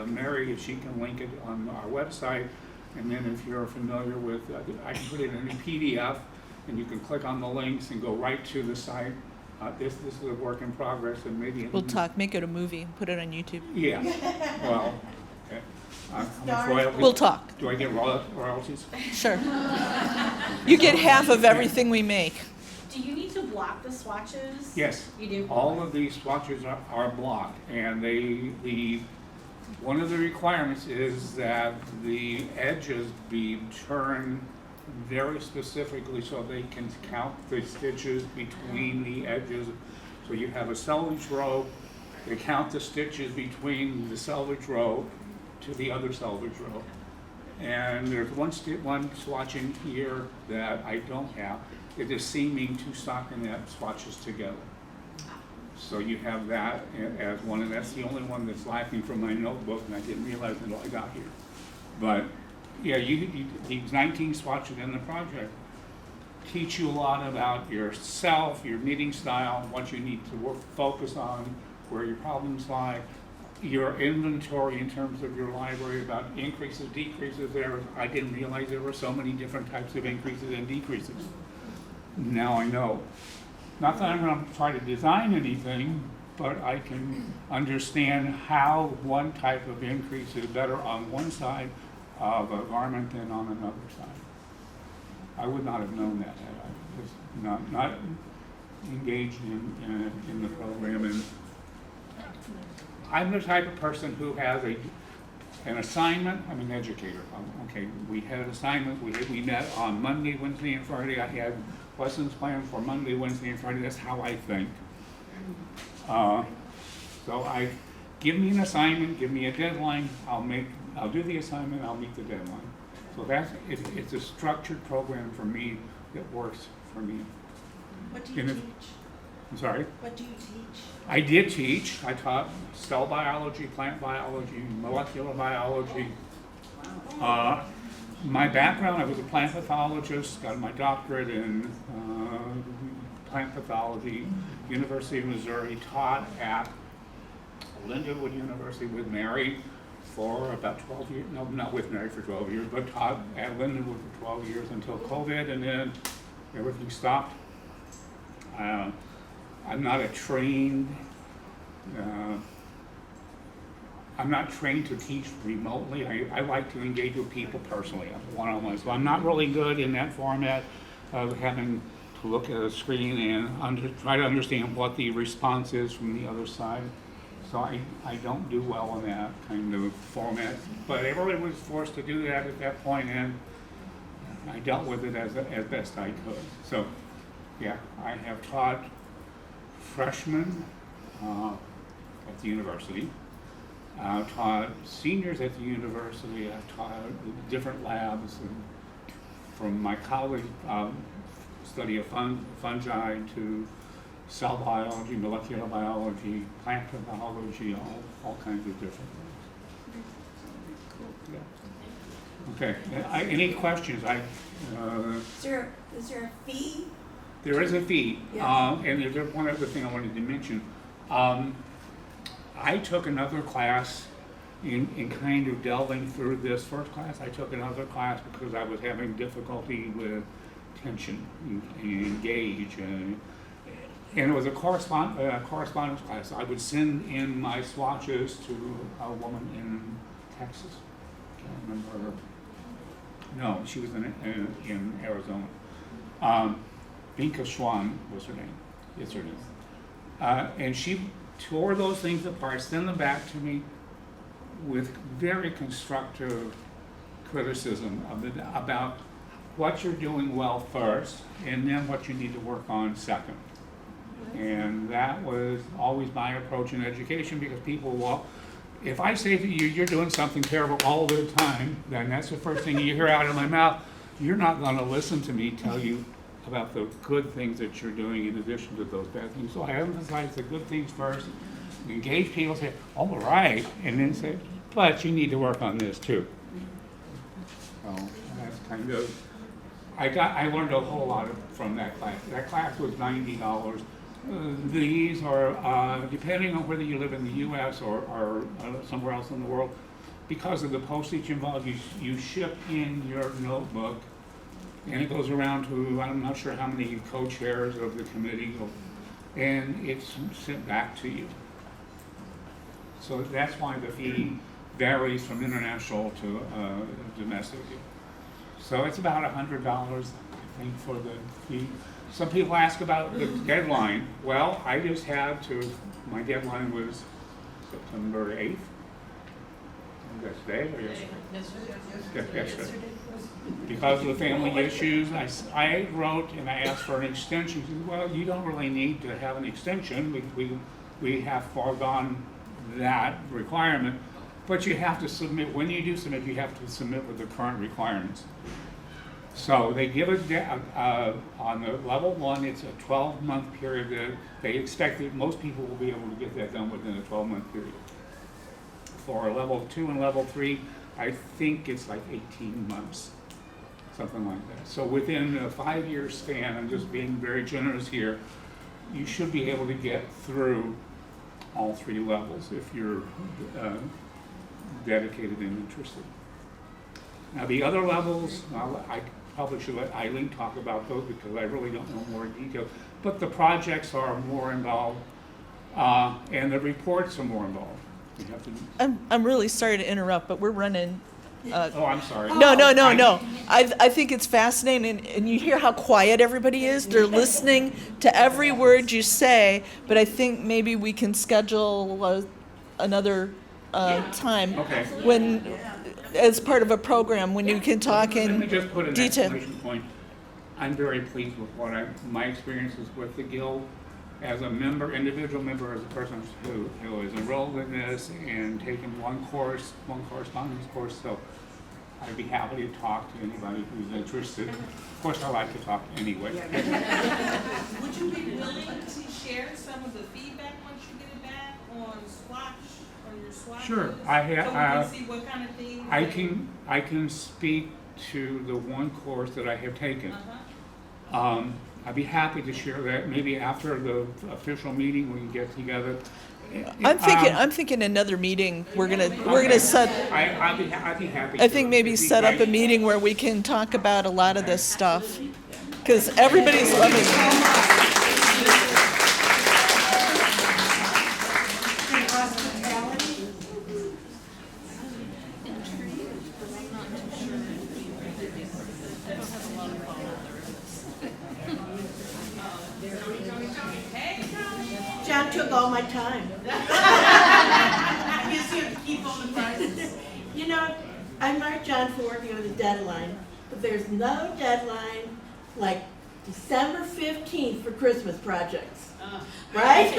Mary if she can link it on our website. And then if you're familiar with, I can put it in a PDF, and you can click on the links and go right to the site. This is a work in progress, and maybe We'll make it a movie, put it on YouTube. Yeah. Well, okay. How much royalties? We'll talk. Do I get royalties? Sure. You get half of everything we make. Do you need to block the swatches? Yes. You do? All of these swatches are blocked, and one of the requirements is that the edges be turned very specifically so they can count the stitches between the edges. So you have a selvage row, they count the stitches between the selvage row to the other selvage row. And there's one swatch in here that I don't have. It is seaming two stockinette swatches together. So you have that as one, and that's the only one that's lacking from my notebook, and I didn't realize until I got here. But yeah, these 19 swatches in the project teach you a lot about yourself, your knitting style, what you need to focus on, where your problems lie, your inventory in terms of your library, about increases, decreases. I didn't realize there were so many different types of increases and decreases. Now I know. Not that I'm going to try to design anything, but I can understand how one type of increase is better on one side of a garment than on another side. I would not have known that had I was not engaged in the program. And I'm the type of person who has an assignment. I'm an educator. Okay, we had an assignment. We met on Monday, Wednesday, and Friday. I had lessons planned for Monday, Wednesday, and Friday. That's how I think. So give me an assignment, give me a deadline. I'll do the assignment. I'll meet the deadline. So it's a structured program for me that works for me. What do you teach? I'm sorry? What do you teach? I did teach. I taught cell biology, plant biology, molecular biology. My background, I was a plant pathologist, got my doctorate in plant pathology, University of Missouri, taught at Lindenwood University with Mary for about 12 years. No, not with Mary for 12 years, but taught at Lindenwood for 12 years until COVID, and then everything stopped. I'm not trained to teach remotely. I like to engage with people personally, one-on-one. So I'm not really good in that format of having to look at a screen and try to understand what the response is from the other side. So I don't do well in that kind of format. But everybody was forced to do that at that point, and I dealt with it as best I could. So yeah, I have taught freshmen at the university. I've taught seniors at the university. I've taught different labs, and from my college study of fungi to cell biology, molecular biology, plant pathology, all kinds of different things. Yeah. Okay. Any questions? Is there a fee? There is a fee, Yeah. and there's one other thing I wanted to mention. I took another class in kind of delving through this first class. I took another class because I was having difficulty with tension and engage, and it was a correspondence class. I would send in my swatches to a woman in Texas. Can't remember her. No, she was in Arizona. Binka Schwan was her name. It's her name. And she tore those things apart, sent them back to me with very constructive criticism about what you're doing well first, and then what you need to work on second. And that was always my approach in education, because people, well, if I say to you, you're doing something terrible all the time, then that's the first thing you hear out of my mouth. You're not going to listen to me tell you about the good things that you're doing in addition to those bad things. So I emphasize the good things first, engage people, say, all right, and then say, but you need to work on this too. So that's kind of, I learned a whole lot from that class. That class was $90. These are, depending on whether you live in the US or somewhere else in the world, because of the postage involved, you ship in your notebook, and it goes around to, I'm not sure how many co-chairs of the committee, and it's sent back to you. So that's why the fee varies from international to domestic. So it's about $100, I think, for the fee. Some people ask about the deadline. Well, I just had to, my deadline was September 8th. That's today or yesterday? Yesterday. Because of the family issues, I wrote and I asked for an extension. She said, well, you don't really need to have an extension. We have foregone that requirement. But you have to submit, when you do submit, you have to submit with the current requirements. So they give on the level 1, it's a 12-month period that they expect that most people will be able to get that done within a 12-month period. For level 2 and level 3, I think it's like 18 months, something like that. So within a 5-year span, I'm just being very generous here, you should be able to get through all 3 levels if you're dedicated and interested. Now the other levels, I probably should let Eileen talk about those because I really don't know more detail, but the projects are more involved and the reports are more involved. You have to, I'm really sorry to interrupt, but we're running. oh, I'm sorry. No. I think it's fascinating, and you hear how quiet everybody is. They're listening to every word you say, but I think maybe we can schedule another time Okay. when, as part of a program, when you can talk Let in me just put an detail. exclamation point. I'm very pleased with my experiences with the Guild as a member, individual member, as a person who is enrolled in this and taken one correspondence course. So I'd be happy to talk to anybody who's interested. Of course, I like to talk anyway. Would you be willing to share some of the feedback once you get it back on your SWOT? Sure, I have. So we can see what kind of things. I can speak to the one course that I have taken. I'd be happy to share that maybe after the official meeting we can get together. I'm thinking another meeting. We're gonna set. I'd be happy. I think maybe set up a meeting where we can talk about a lot of this stuff, because everybody's loving it. John took all my time. I guess you have to keep on the prices. You know, I admire John for working with a deadline, but there's no deadline like December 15th for Christmas projects, right?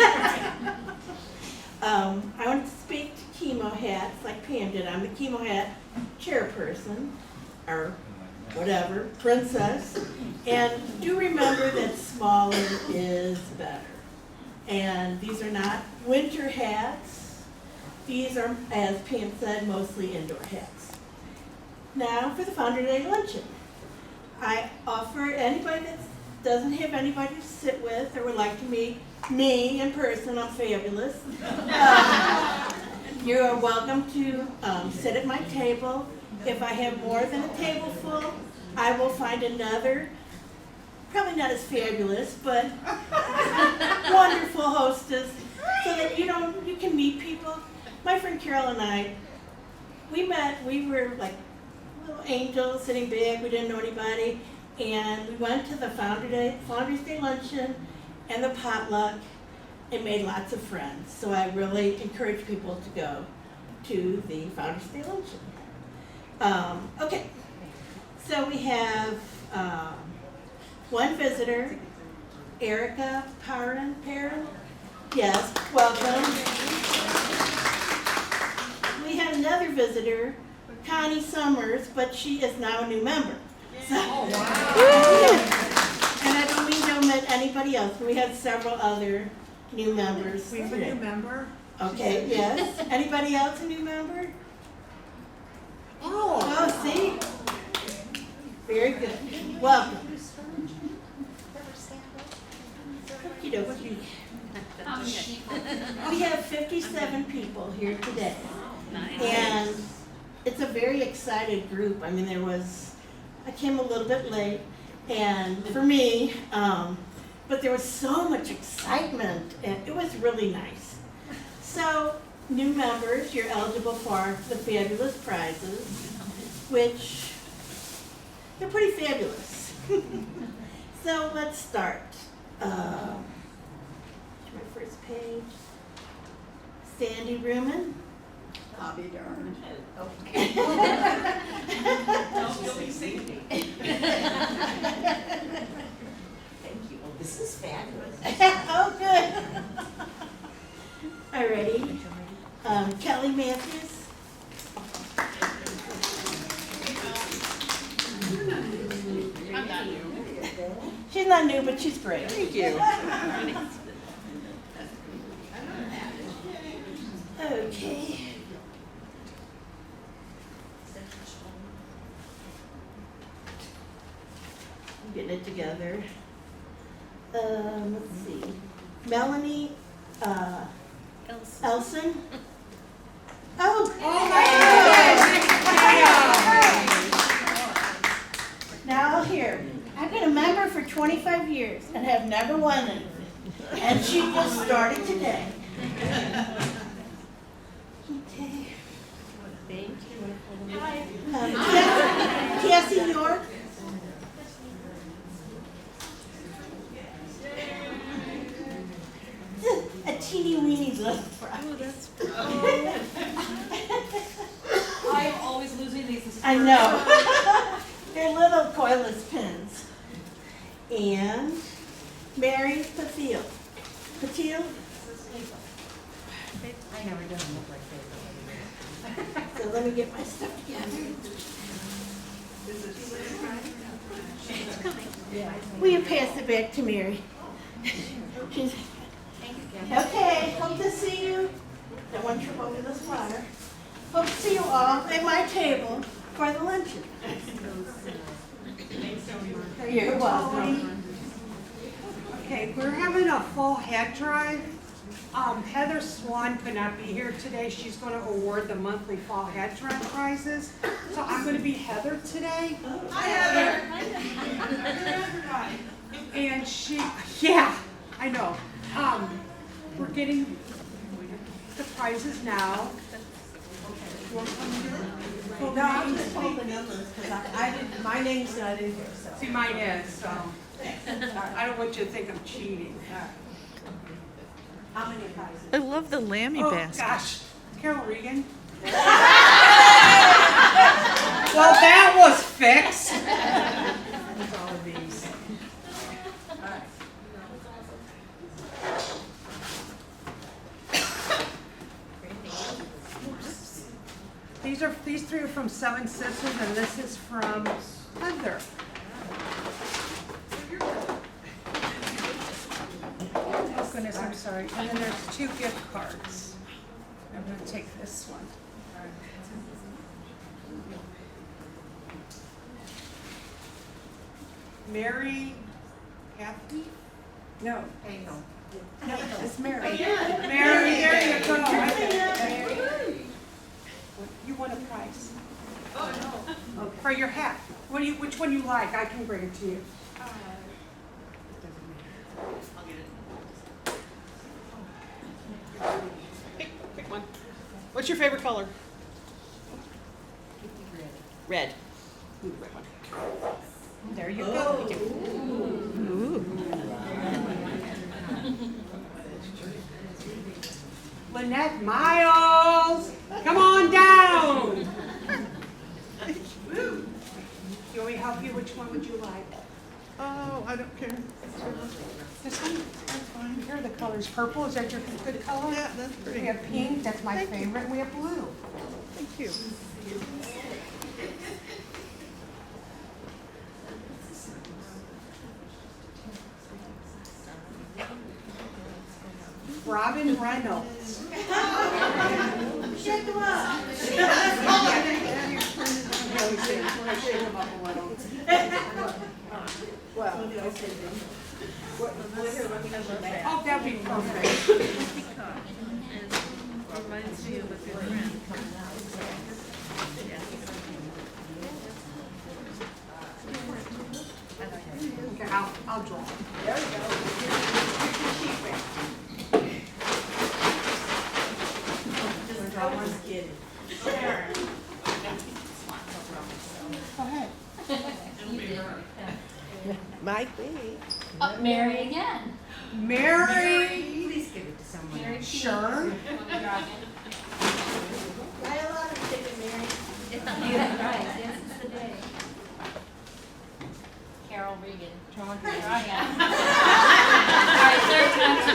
I want to speak to chemo hats like Pam did. I'm the chemo hat chairperson, or whatever, princess. And do remember that smaller is better. And these are not winter hats. These are, as Pam said, mostly indoor hats. Now for the Founder Day luncheon. I offer anybody that doesn't have anybody to sit with or would like to meet me in person, I'm fabulous. You are welcome to sit at my table. If I have more than a table full, I will find another, probably not as fabulous, but wonderful hostess, so that you can meet people. My friend Carol and I, we were like little angels sitting back, we didn't know anybody, and we went to the Founders Day luncheon and the potluck and made lots of friends. So I really encourage people to go to the Founders Day luncheon. Okay, so we have one visitor, Erica Perrin. Yes, welcome. We have another visitor, Connie Summers, but she is now a new member. So, and I don't mean to omit anybody else, but we had several other new members. We have a new member. Okay, yes. Anybody else a new member? Oh, see? Very good. Welcome. Okey-dokey. We have 57 people here today. And it's a very excited group. I mean, I came a little bit late, and for me, but there was so much excitement, and it was really nice. So new members, you're eligible for the fabulous prizes, which they're pretty fabulous. So let's start. My first page. Sandy Ruman. I'll be darned. Okay. You'll be singing. Thank you. Well, this is fabulous. Oh, good. Alrighty. Kelly Matthews. I'm not new. She's not new, but she's great. Thank you. Okay. I'm getting it together. Let's see. Melanie, Elson. Oh. Now here, I've been a member for 25 years and have never won anything. And she just started today. Okay. Hi. Cassie York. A teeny weeny little fry. Oh, that's. I'm always losing these. I know. They're little coilless pins. And Mary Patil. Patil? I never done look like that. So let me get my stuff together. Will you pass it back to Mary? She's, okay, hope to see you. Don't want to trip over this water. Hope to see you all at my table for the luncheon. You're welcome. Okay, we're having a full hat drive. Heather Swan could not be here today. She's going to award the monthly fall hat drive prizes. So I'm going to be Heather today. Hi, Heather. And she, yeah, I know. We're getting the prizes now. No, I'm just told the numbers, because I didn't, my name's not in here, so. See, mine is, so. I don't want you to think I'm cheating. How many prizes? I love the lammy Oh, basket. gosh. Carol Regan. Well, that was fixed. There's all of these. These three are from Seven Sisters, and this is from Heather. Oh goodness, I'm sorry. And then there's 2 gift cards. I'm gonna take this one. Mary, Kathy? No. No, it's Mary. Mary, there you go. You want a prize? Oh, no. Okay. For your hat. Which one you like? I can bring it to you. Pick one. What's your favorite color? Red. Ooh, red one. There you go. Lynette Miles, come on down. You want me to help you? Which one would you like? Oh, I don't care. This one? That's fine. Here are the colors. Purple, is that your good color? Yeah, that's We pretty. have pink, that's my favorite, and we have blue. Thank you. Robin Reynolds. Shake them up. Shake them up a little. Oh, that'd be perfect. Reminds me of a good friend. Okay, I'll draw. There we go. Might be. Mary again. Mary, Please give it to someone else. sure. Write a lot of ticket, Mary. Right, this is the day. Carol Regan. Alright, third time.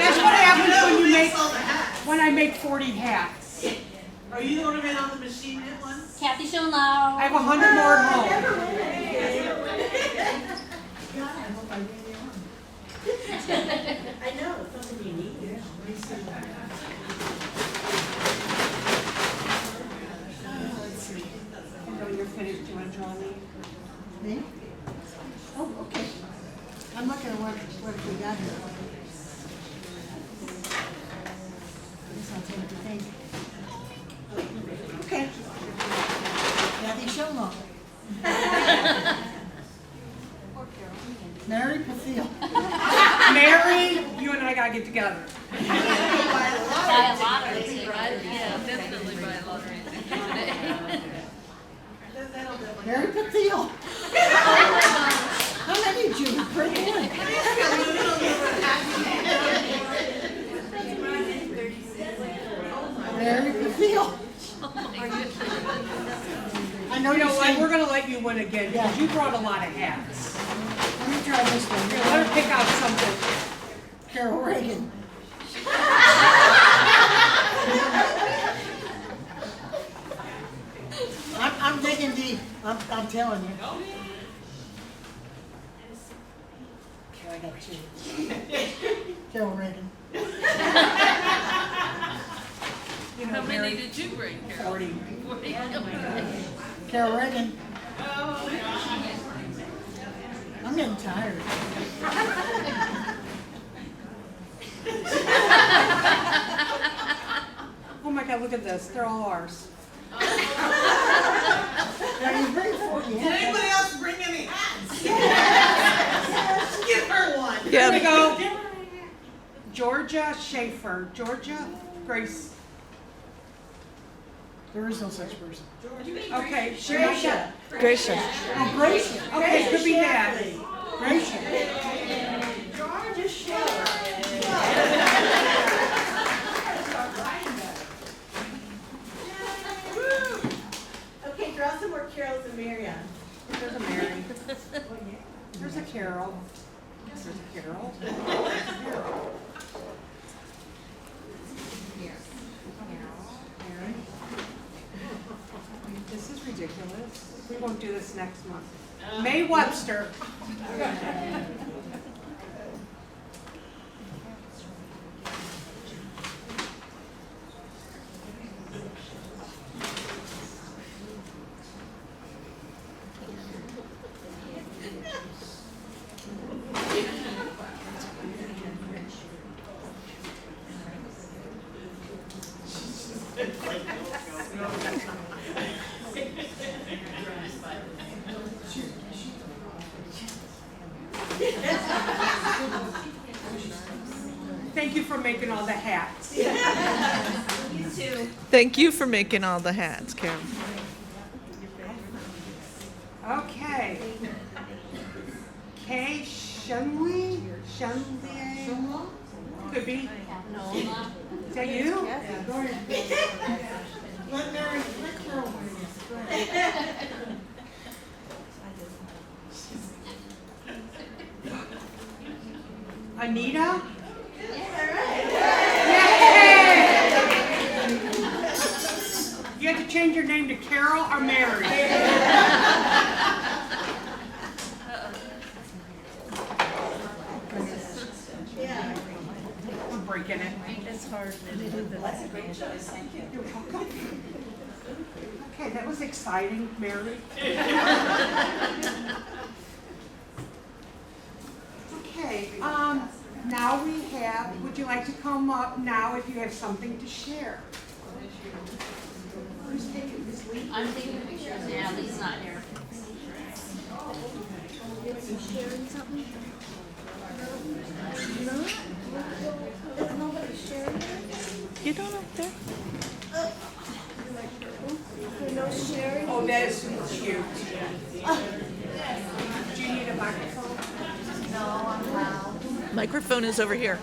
That's what happens when I make 40 hats. Are you the one who made all the machine knit ones? Kathy Schonlau. I have 100 more at home. I know, it's something you need. When you're finished, do you want to draw me? Me? Oh, okay. I'm looking at what we got here. This one's what you think. Okay. Kathy Shomlo. Mary Pathiel. Mary, you and I gotta get together. Buy a lottery, right? Yeah, definitely buy a lottery ticket. Mary Pathiel. How many did you bring in? Mary Pathiel. I know You know what, saying- we're gonna let you win again, because you brought a lot of hats. Let me try this one. Here, let her pick out something. Carol Reagan. I'm digging deep. I'm telling you. Okay, I got two. Carol Reagan. You know, How many Mary, did you bring, Carol? 40. Carol Reagan. I'm getting tired. Oh my God, look at this, they're all ours. Now you bring 40 Did hats. anybody else bring any hats? Give her one. Here we go. Georgia Schaefer, Georgia Grace. There is no such person. Okay, Gracia. Gracia. Oh, Gracia. Okay, could be that. Gracia. Georgia Show. Okay, draw some more Carols and Mary on. There's a Mary. There's a Carol. There's a Carol. There's a Carol. Mary. This is ridiculous. We won't do this next month. May Webster. Thank you for making all the hats. You too. Thank you for making all the hats, Carol. Okay. Kay Shenley? Shenley? Could be. Is that you? Let Mary, let Carol win. Anita? You have to change your name to Carol or Mary. Yeah. We're breaking it. It's hard. That's a great choice, thank you. You're welcome. Okay, that was exciting, Mary. Okay, now we have, would you like to come up now if you have something to share? Who's taking this lead? I'm taking pictures. Yeah, Lee's not here. Sharing something? No? Is nobody sharing anything? You don't up there? There's no sharing? Oh, that is cute. Do you need a microphone? Microphone is over here.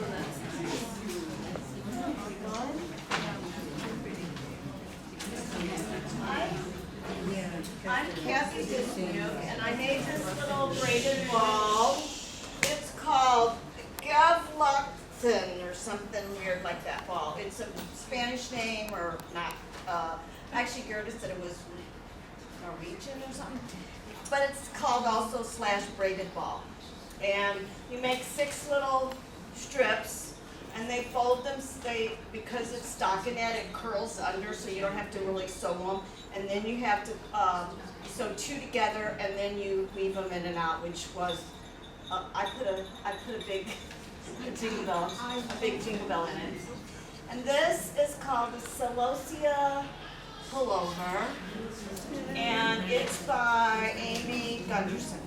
I'm Kathy Dismuke, and I made this little braided ball. It's called Gavluxen or something weird like that ball. It's a Spanish name or not. Actually, Gerda said it was Norwegian or something. But it's called also / braided ball. And you make 6 little strips, and they fold them because it's stockinette, it curls under, so you don't have to really sew them. And then you have to sew 2 together, and then you weave them in and out, which was I put a big jingle bell in it. And this is called the Celosia pullover, and it's by Amy Gunderson.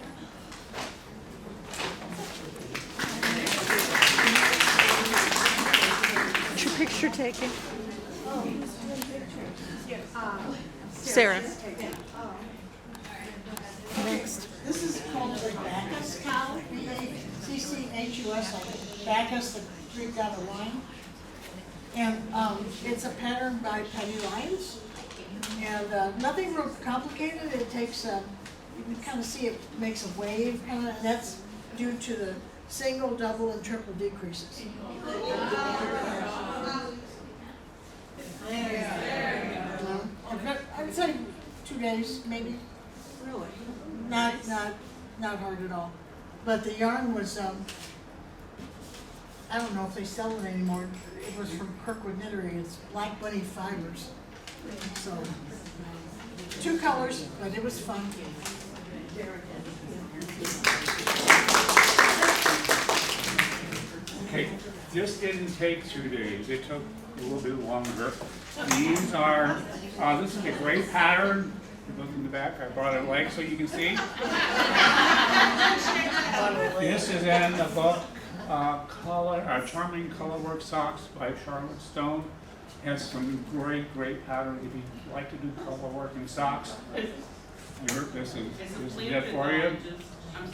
What's your picture taking? Sarah. Next. This is called the Bacchus cowl, B-A-C-C-H-U-S, like Bacchus, the Greek god of wine. And it's a pattern by Penny Lyons. And nothing real complicated. It takes, you can kind of see it makes a wave, and that's due to the single, double, and triple decreases. I'd say 2 days, maybe. Really? Not hard at all. But the yarn was, I don't know if they sell it anymore. It was from Kirkwood Knittery. It's Black Bunny Fibers. So, 2 colors, but it was fun. Okay, this didn't take 2 days, it took a little bit longer. These are, this is a gray pattern. Look in the back, I brought a leg so you can see. This is in the book, Charming Colorwork Socks by Charlotte Stone. Has some great patterns if you like to do color work in socks. This is it for you.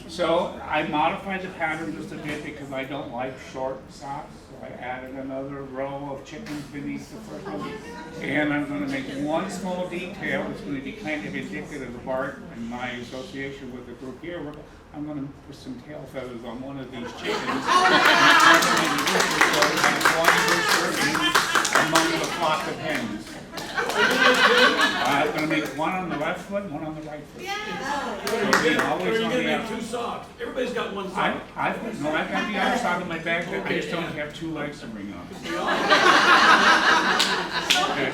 So I modified the pattern just a bit because I don't like short socks. So I added another row of chickens beneath the first one. And I'm going to make one small detail. It's going to be kind of indicative of art and my association with the group here. I'm going to put some tail feathers on one of these chickens. Among the flock of hens. I'm going to make one on the left foot and one on the right foot. Are you going to make 2 socks? Everybody's got 1 sock. I've got the other sock in my bag, but I just don't have 2 legs to bring on. Okay.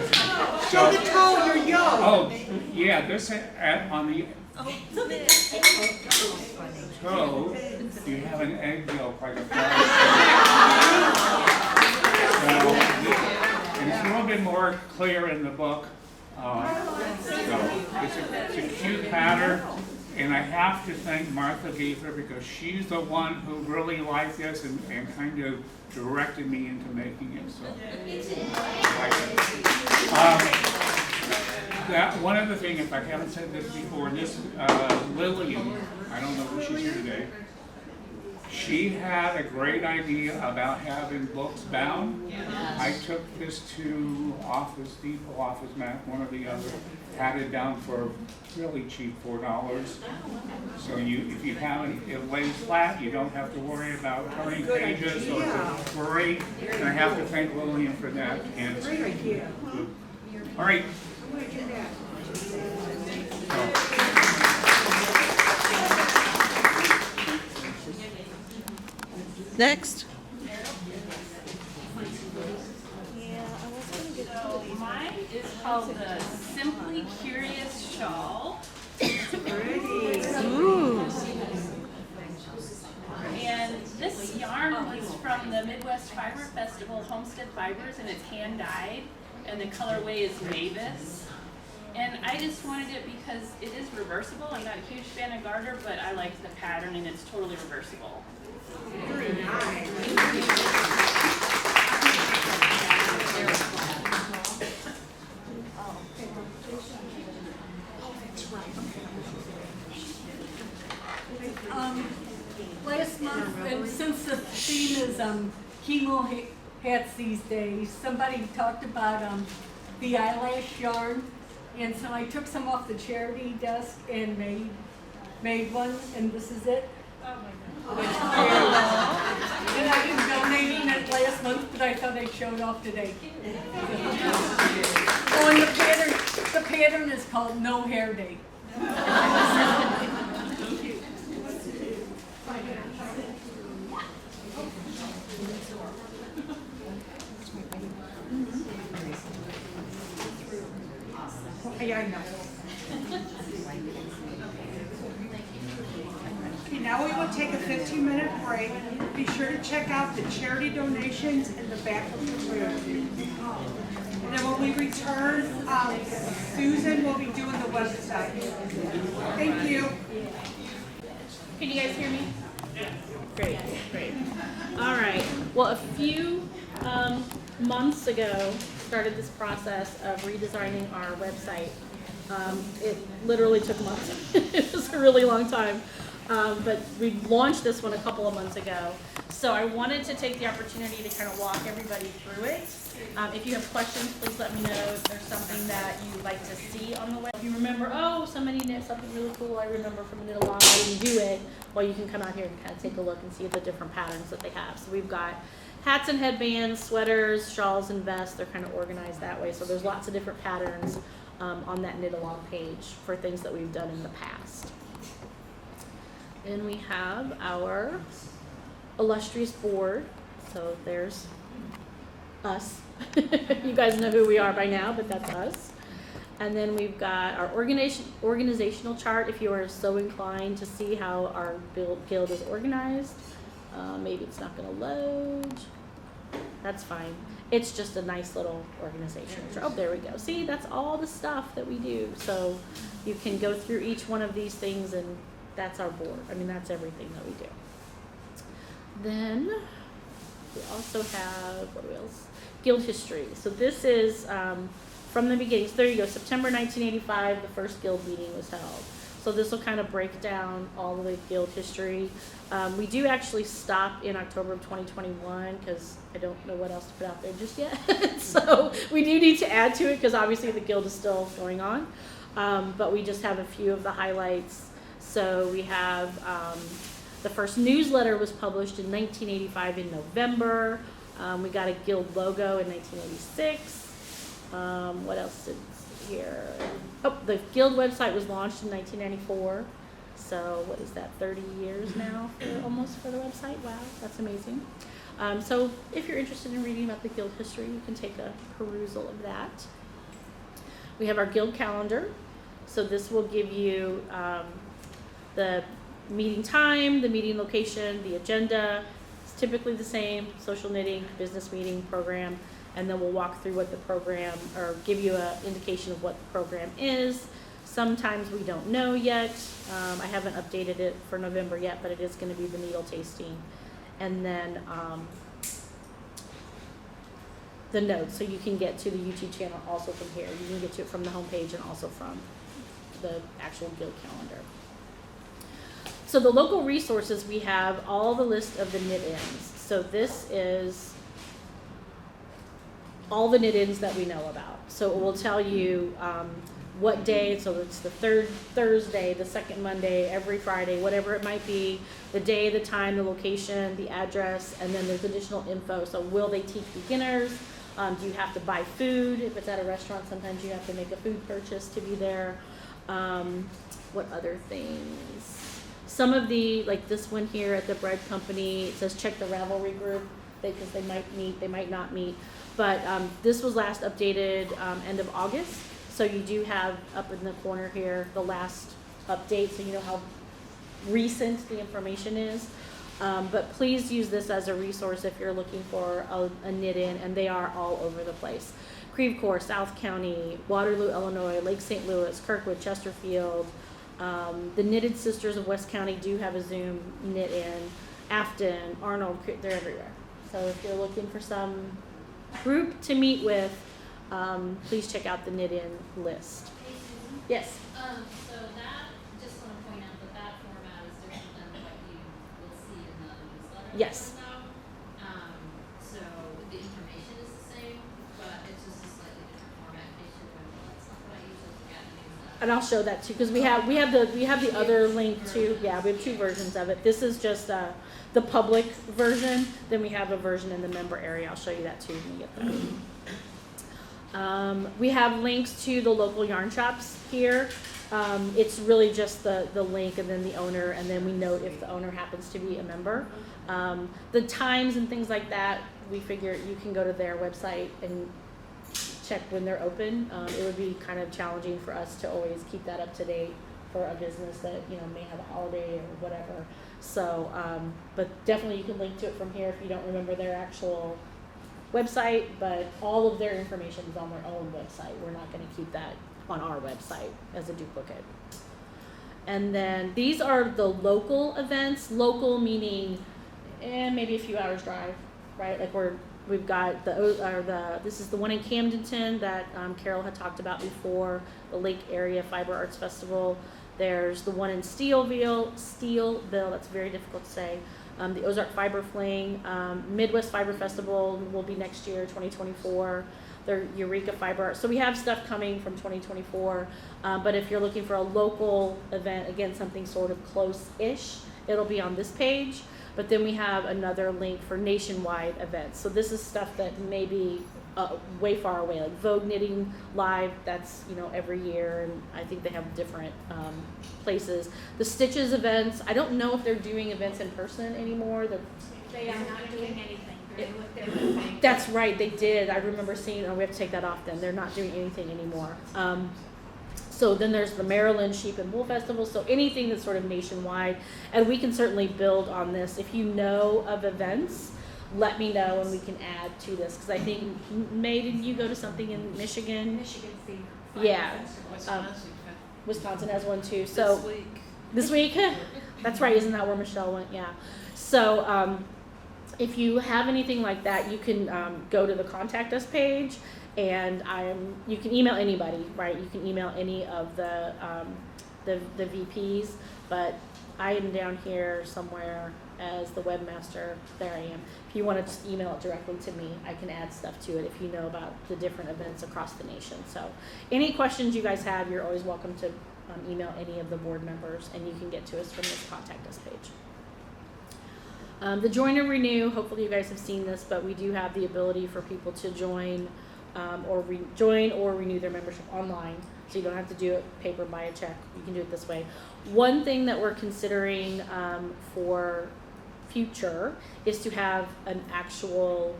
Show the toe, your yo. Oh, yeah, this on the toe, you have an egg yolk like a frog. And it's a little bit more clear in the book. It's a cute pattern, and I have to thank Martha Gaither because she's the one who really liked this and kind of directed me into making it. So, that one other thing, if I haven't said this before, this Lillian, I don't know if she's here today. She had a great idea about having books bound. I took this to Office Depot, Office Mac, one or the other, had it down for really cheap, $4. So if you have it lays flat, you don't have to worry about turning pages. So it's great, and I have to thank Lillian for that. And Great idea. all right. I'm going to do that. Next. So mine is called the Simply Curious Shawl. Ooh. And this yarn was from the Midwest Fiber Festival, Homestead Fibers, and it's hand dyed, and the colorway is Mavis. And I just wanted it because it is reversible. I'm not a huge fan of garter, but I like the pattern and it's totally reversible. Very nice. Last month, chemo hats these days. Somebody talked about the eyelash yarn, and so I took some off the charity desk and made one, and this is it. And I've been donating it last month, but I thought I'd show it off today. Oh, and the pattern is called No Hair Day. Yeah, I know. Okay, now we will take a 15-minute break. Be sure to check out the charity donations in the back of the room. And then when we return, Susan will be doing the website. Thank you. Can you guys hear me? Great, great. All right. Well, a few months ago, started this process of redesigning our website. It literally took months. It was a really long time. But we launched this one a couple of months ago. So I wanted to take the opportunity to kind of walk everybody through it. If you have questions, please let me know if there's something that you'd like to see on the web. If you remember, oh, somebody knit something really cool I remember from a knit along, I didn't do it, well, you can come out here and kind of take a look and see the different patterns that they have. So we've got hats and headbands, sweaters, shawls, and vests. They're kind of organized that way. So there's lots of different patterns on that knit along page for things that we've done in the past. Then we have our illustrious board. So there's us. You guys know who we are by now, but that's us. And then we've got our organizational chart if you are so inclined to see how our guild is organized. Maybe it's not going to load. That's fine. It's just a nice little organizational chart. Oh, there we go. See, that's all the stuff that we do. So you can go through each one of these things, and that's our board. I mean, that's everything that we do. Then we also have, what else? Guild history. So this is from the beginning. So there you go. September 1985, the first guild meeting was held. So this will kind of break down all of the guild history. We do actually stop in October of 2021 because I don't know what else to put out there just yet. So we do need to add to it because obviously the guild is still going on. But we just have a few of the highlights. So we have the first newsletter was published in 1985 in November. We got a guild logo in 1986. What else is here? Oh, the guild website was launched in 1994. So what is that, 30 years now almost for the website? Wow, that's amazing. So if you're interested in reading about the guild history, you can take a perusal of that. We have our guild calendar. So this will give you the meeting time, the meeting location, the agenda. It's typically the same: social knitting, business meeting, program, and then we'll walk through what the program, or give you an indication of what the program is. Sometimes we don't know yet. I haven't updated it for November yet, but it is going to be the needle tasting. And then the notes, so you can get to the YouTube channel also from here. You can get to it from the homepage and also from the actual guild calendar. So the local resources, we have all the list of the knit-ins. So this is all the knit-ins that we know about. So it will tell you what day, so it's the third Thursday, the second Monday, every Friday, whatever it might be, the day, the time, the location, the address, and then there's additional info. So will they teach beginners? Do you have to buy food? If it's at a restaurant, sometimes you have to make a food purchase to be there. What other things? Some of the, like this one here at the bread company, it says check the Ravelry group, because they might meet, they might not meet. But this was last updated end of August. So you do have up in the corner here the last update, so you know how recent the information is. But please use this as a resource if you're looking for a knit-in, and they are all over the place. Creve Coeur, South County, Waterloo, Illinois, Lake St. Louis, Kirkwood, Chesterfield. The Knitted Sisters of West County do have a Zoom knit-in. Afton, Arnold, they're everywhere. So if you're looking for some group to meet with, please check out the knit-in list. Hey, Susan. Yes? So that, just want to point out that that format is different than what you will see in the newsletter. Yes. That goes out. and I'll show that too, because we have the other link too. Yeah, we have two versions of it. This is just the public version. Then we have a version in the member area. I'll show you that too when we get there. We have links to the local yarn shops here. It's really just the link and then the owner, and then we note if the owner happens to be a member. The times and things like that, we figure you can go to their website and check when they're open. It would be kind of challenging for us to always keep that up to date for a business that, you know, may have a holiday or whatever. So, but definitely you can link to it from here if you don't remember their actual website, but all of their information is on their own website. We're not going to keep that on our website as a duplicate. And then these are the local events, local meaning maybe a few hours drive, right? Like we've got this is the one in Camdenton that Carol had talked about before, the Lake Area Fiber Arts Festival. There's the one in Steelville, that's very difficult to say. The Ozark Fiber Fling, Midwest Fiber Festival will be next year, 2024. The Eureka Fiber Arts. So we have stuff coming from 2024, but if you're looking for a local event, again, something sort of close-ish, it'll be on this page. But then we have another link for nationwide events. So this is stuff that may be way far away, like Vogue Knitting Live, that's, you know, every year, and I think they have different places. The Stitches events, I don't know if they're doing events in person anymore. They are not doing anything. That's right, they did. I remember seeing, we have to take that off then. They're not doing anything anymore. So then there's the Maryland Sheep and Wool Festival, so anything that's sort of nationwide. And we can certainly build on this. If you know of events, let me know and we can add to this. Because I think, May, did you go to something in Michigan? Michigan State. Yeah. Wisconsin has one too. So this week? That's right, isn't that where Michelle went? Yeah. So if you have anything like that, you can go to the contact us page, and you can email anybody, right? You can email any of the VPs, but I am down here somewhere as the webmaster. There I am. If you want to just email it directly to me, I can add stuff to it if you know about the different events across the nation. So any questions you guys have, you're always welcome to email any of the board members, and you can get to us from this contact us page. The join and renew, hopefully you guys have seen this, but we do have the ability for people to join join or renew their membership online. So you don't have to do it paper by a check. You can do it this way. One thing that we're considering for future is to have an actual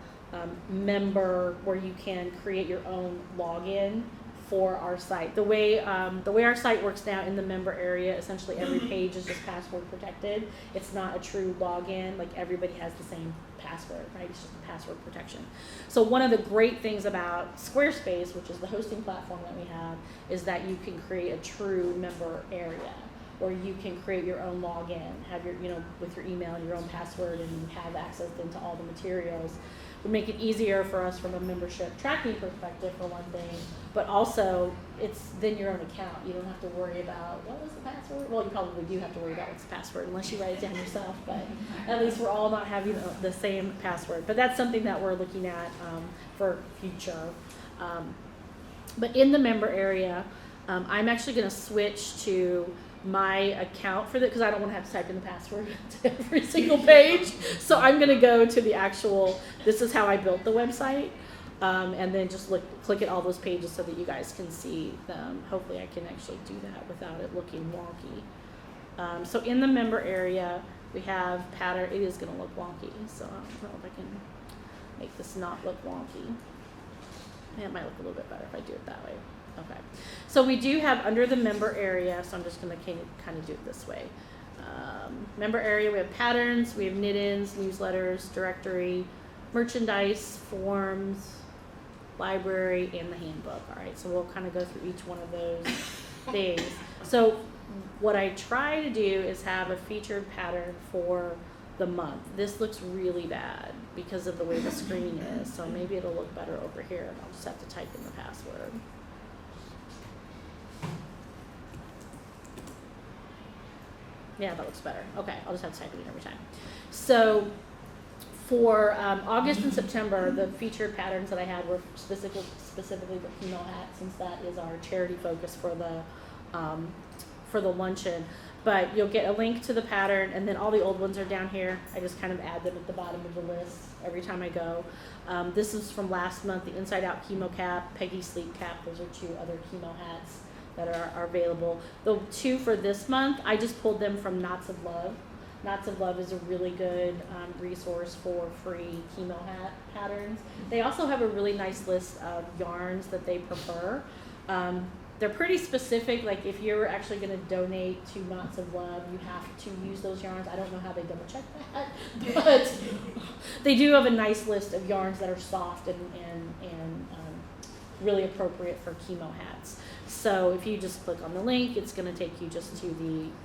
member where you can create your own login for our site. The way our site works now in the member area, essentially every page is just password protected. It's not a true login, like everybody has the same password, right? It's just a password protection. So one of the great things about Squarespace, which is the hosting platform that we have, is that you can create a true member area where you can create your own login, have your, with your email and your own password, and have access then to all the materials. It would make it easier for us from a membership tracking perspective, for one thing, but also it's then your own account. You don't have to worry about what was the password. Well, you probably do have to worry about what's the password unless you write it down yourself, but at least we're all not having the same password. But that's something that we're looking at for future. But in the member area, I'm actually going to switch to my account for that, because I don't want to have to type in the password to every single page. So I'm going to go to the actual, this is how I built the website, and then just click at all those pages so that you guys can see them. Hopefully I can actually do that without it looking wonky. So in the member area, we have pattern. It is going to look wonky, so I don't know if I can make this not look wonky. It might look a little bit better if I do it that way. Okay, so we do have under the member area, so I'm just going to kind of do it this way. Member area, we have patterns, we have knit-ins, newsletters, directory, merchandise, forms, library, and the handbook. All right, so we'll kind of go through each one of those things. So what I try to do is have a featured pattern for the month. This looks really bad because of the way the screen is, so maybe it'll look better over here, and I'll just have to type in the password. Yeah, that looks better. Okay, I'll just have to type it in every time. So for August and September, the featured patterns that I had were specifically the female hat, since that is our charity focus for the for the luncheon. But you'll get a link to the pattern, and then all the old ones are down here. I just kind of add them at the bottom of the list every time I go. This is from last month, the Inside Out Chemo Cap, Peggy Sleep Cap. Those are 2 other chemo hats that are available. The 2 for this month, I just pulled them from Knots of Love. Knots of Love is a really good resource for free chemo hat patterns. They also have a really nice list of yarns that they prefer. They're pretty specific, like if you're actually going to donate to Knots of Love, you have to use those yarns. I don't know how they double check that, but they do have a nice list of yarns that are soft and really appropriate for chemo hats. So if you just click on the link, it's going to take you just to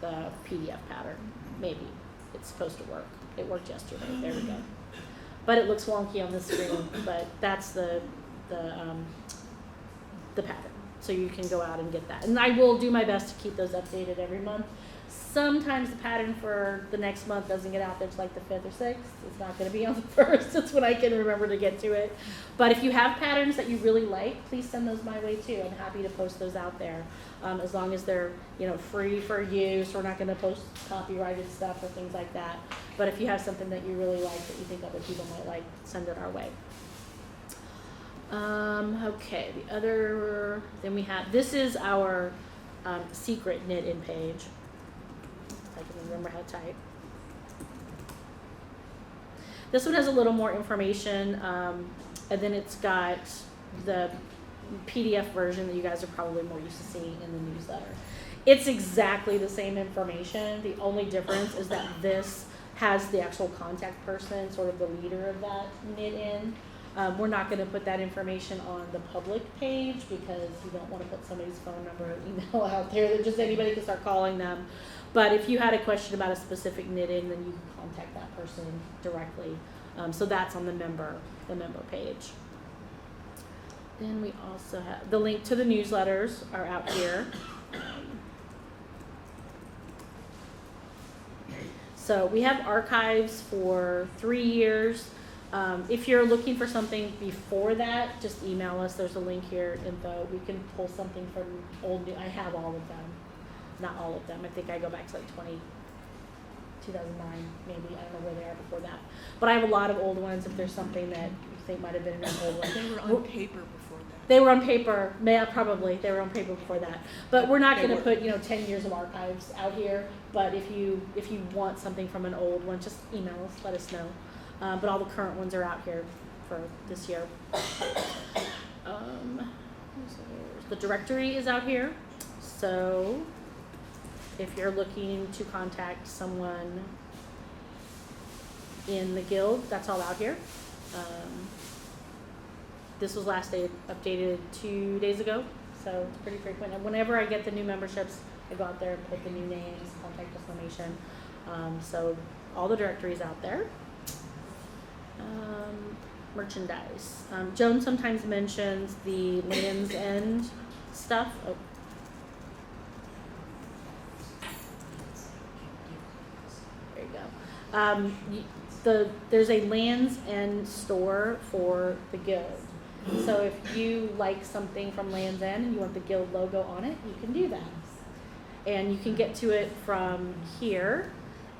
the PDF pattern. Maybe it's supposed to work. It worked yesterday. There we go. But it looks wonky on the screen. But that's the pattern. So you can go out and get that. And I will do my best to keep those updated every month. Sometimes the pattern for the next month doesn't get out there. It's like the 5th or 6th. It's not going to be on the 1st. That's when I can remember to get to it. But if you have patterns that you really like, please send those my way too. I'm happy to post those out there. As long as they're, free for use. We're not going to post copyrighted stuff or things like that. But if you have something that you really like that you think other people might like, send it our way. Okay, then we have, this is our secret knit-in page. If I can remember how to type. This one has a little more information, and then it's got the PDF version that you guys are probably more used to seeing in the newsletter. It's exactly the same information. The only difference is that this has the actual contact person, sort of the leader of that knit-in. We're not going to put that information on the public page because you don't want to put somebody's phone number or email out there that just anybody can start calling them. But if you had a question about a specific knit-in, then you can contact that person directly. So that's on the member page. Then we also have the link to the newsletters are out here. So we have archives for 3 years. If you're looking for something before that, just email us. There's a link here, info. We can pull something from old new. I have all of them. Not all of them. I think I go back to like 2009, maybe. I don't know where they are before that. But I have a lot of old ones if there's something that you think might have been an old one. They were on paper before that. They were on paper. Yeah, probably. They were on paper before that. But we're not going to put 10 years of archives out here. But if you want something from an old one, just email us. Let us know. But all the current ones are out here for this year. The directory is out here. So if you're looking to contact someone in the guild, that's all out here. This was last updated 2 days ago, so it's pretty frequent. And whenever I get the new memberships, I go out there and put the new names, contact information. So all the directories out there. Merchandise. Joan sometimes mentions the Land's End stuff. Oh. There you go. There's a Land's End store for the guild. So if you like something from Land's End and you want the guild logo on it, you can do that. And you can get to it from here.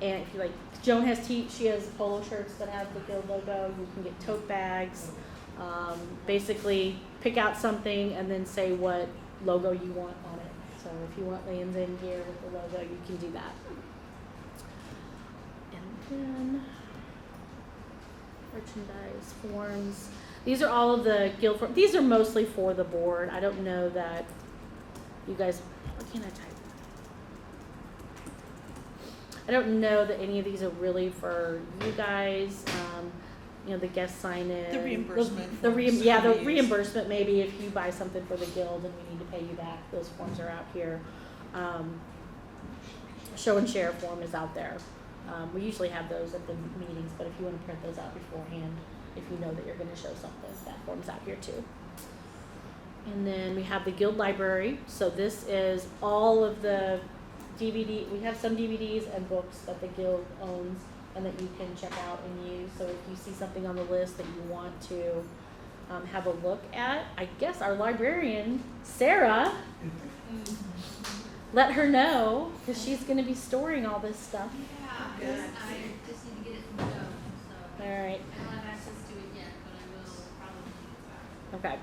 And if you like, Joan has she has polo shirts that have the guild logo. You can get tote bags. Basically, pick out something and then say what logo you want on it. So if you want Land's End gear with the logo, you can do that. And then merchandise forms. These are all of the guild forms. These are mostly for the board. I don't know that you guys. What can I type? I don't know that any of these are really for you guys. The guest sign-in. The reimbursement. The reimbursement maybe if you buy something for the guild and we need to pay you back. Those forms are out here. Show and share form is out there. We usually have those at the meetings, but if you want to print those out beforehand, if you know that you're going to show something, that form's out here too. And then we have the guild library. So this is all of the DVD. We have some DVDs and books that the guild owns and that you can check out and use. So if you see something on the list that you want to have a look at, I guess our librarian, Sarah, let her know, because she's gonna be storing all this stuff. Yeah, I just need to get it from Joe, so. All right. I don't have access to it yet, but I will probably when it gets back. Okay.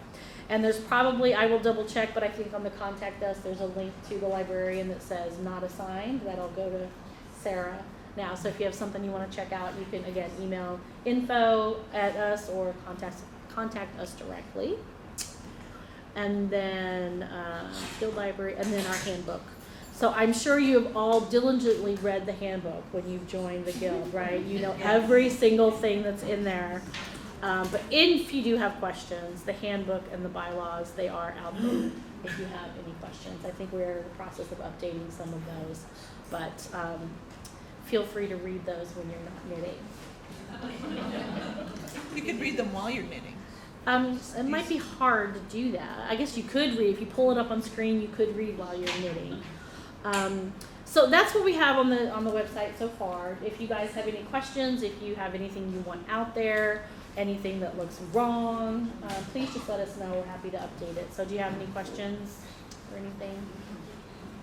And there's probably, I will double check, but I think on the contact us, there's a link to the librarian that says not assigned. That'll go to Sarah now. So if you have something you want to check out, you can, again, email info@us or contact us directly. And then Guild Library, and then our handbook. So I'm sure you have all diligently read the handbook when you've joined the Guild, right? You know every single thing that's in there. But if you do have questions, the handbook and the bylaws, they are out there if you have any questions. I think we're in the process of updating some of those. But feel free to read those when you're not knitting. You could read them while you're knitting. It might be hard to do that. I guess you could read. If you pull it up on screen, you could read while you're knitting. So that's what we have on the website so far. If you guys have any questions, if you have anything you want out there, anything that looks wrong, please just let us know. We're happy to update it. So do you have any questions or anything?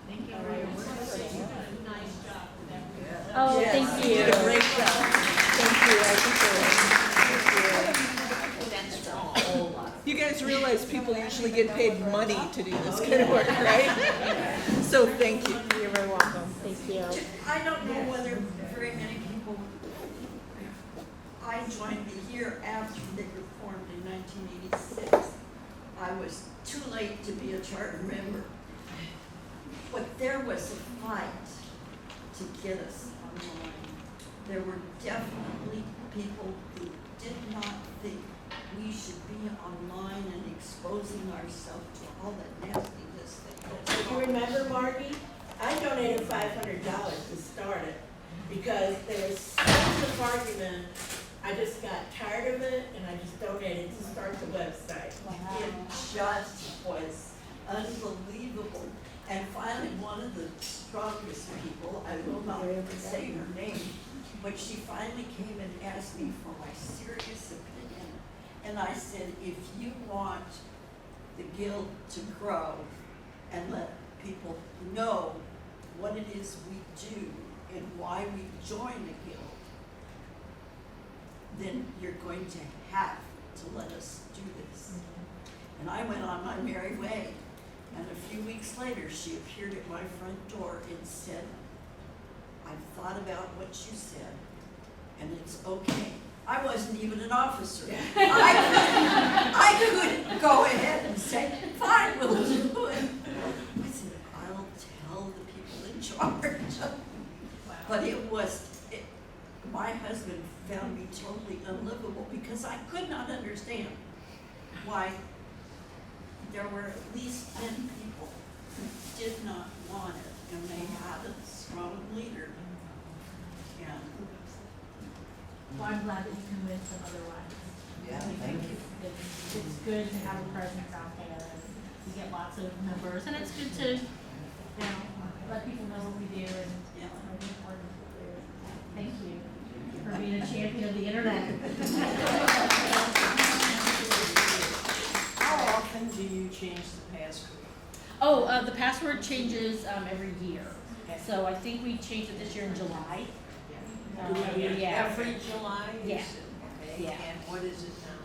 Thank you All for right. your work. You did a nice job with that. Oh, Yes, thank you. you did a great job. Thank you. I appreciate it. Thank you. You guys realize people usually get paid money to do this kind of work, right? So thank you. You're very welcome. Thank you. I don't know whether very many people, I joined the year after they were formed in 1986. I was too late to be a charter member. But there was a fight to get us online. There were definitely people who did not think we should be online and exposing ourselves to all that nastiness that goes You on. remember, Margie? I donated $500 to start it because there was so much argument. I just got tired of it and I just donated to start the website. It just was unbelievable. And finally, one of the strongest people, I will not say her name, but she finally came and asked me for my serious opinion. And I said, if you want the Guild to grow and let people know what it is we do and why we join the Guild, then you're going to have to let us do this. And I went on my merry way. And a few weeks later, she appeared at my front door and said, I've thought about what you said, and it's okay. I wasn't even an officer. I couldn't go ahead and say, fine, we'll do it. I said, I'll tell the people in charge. But my husband found me totally unlivable because I could not understand why there were at least 10 people who did not want it, and they had a strong leader. And Well, I'm glad that you convinced them otherwise. yeah, thank you. It's good to have a presence out there. We get lots of members, and it's good to, let people know what we do and what we important to do. Thank you for being a champion of the internet. How often do you change the password? Oh, the password changes every year. So I think we changed it this year in July. Yeah. Every July? Yeah. Okay, Yeah. and what is it now?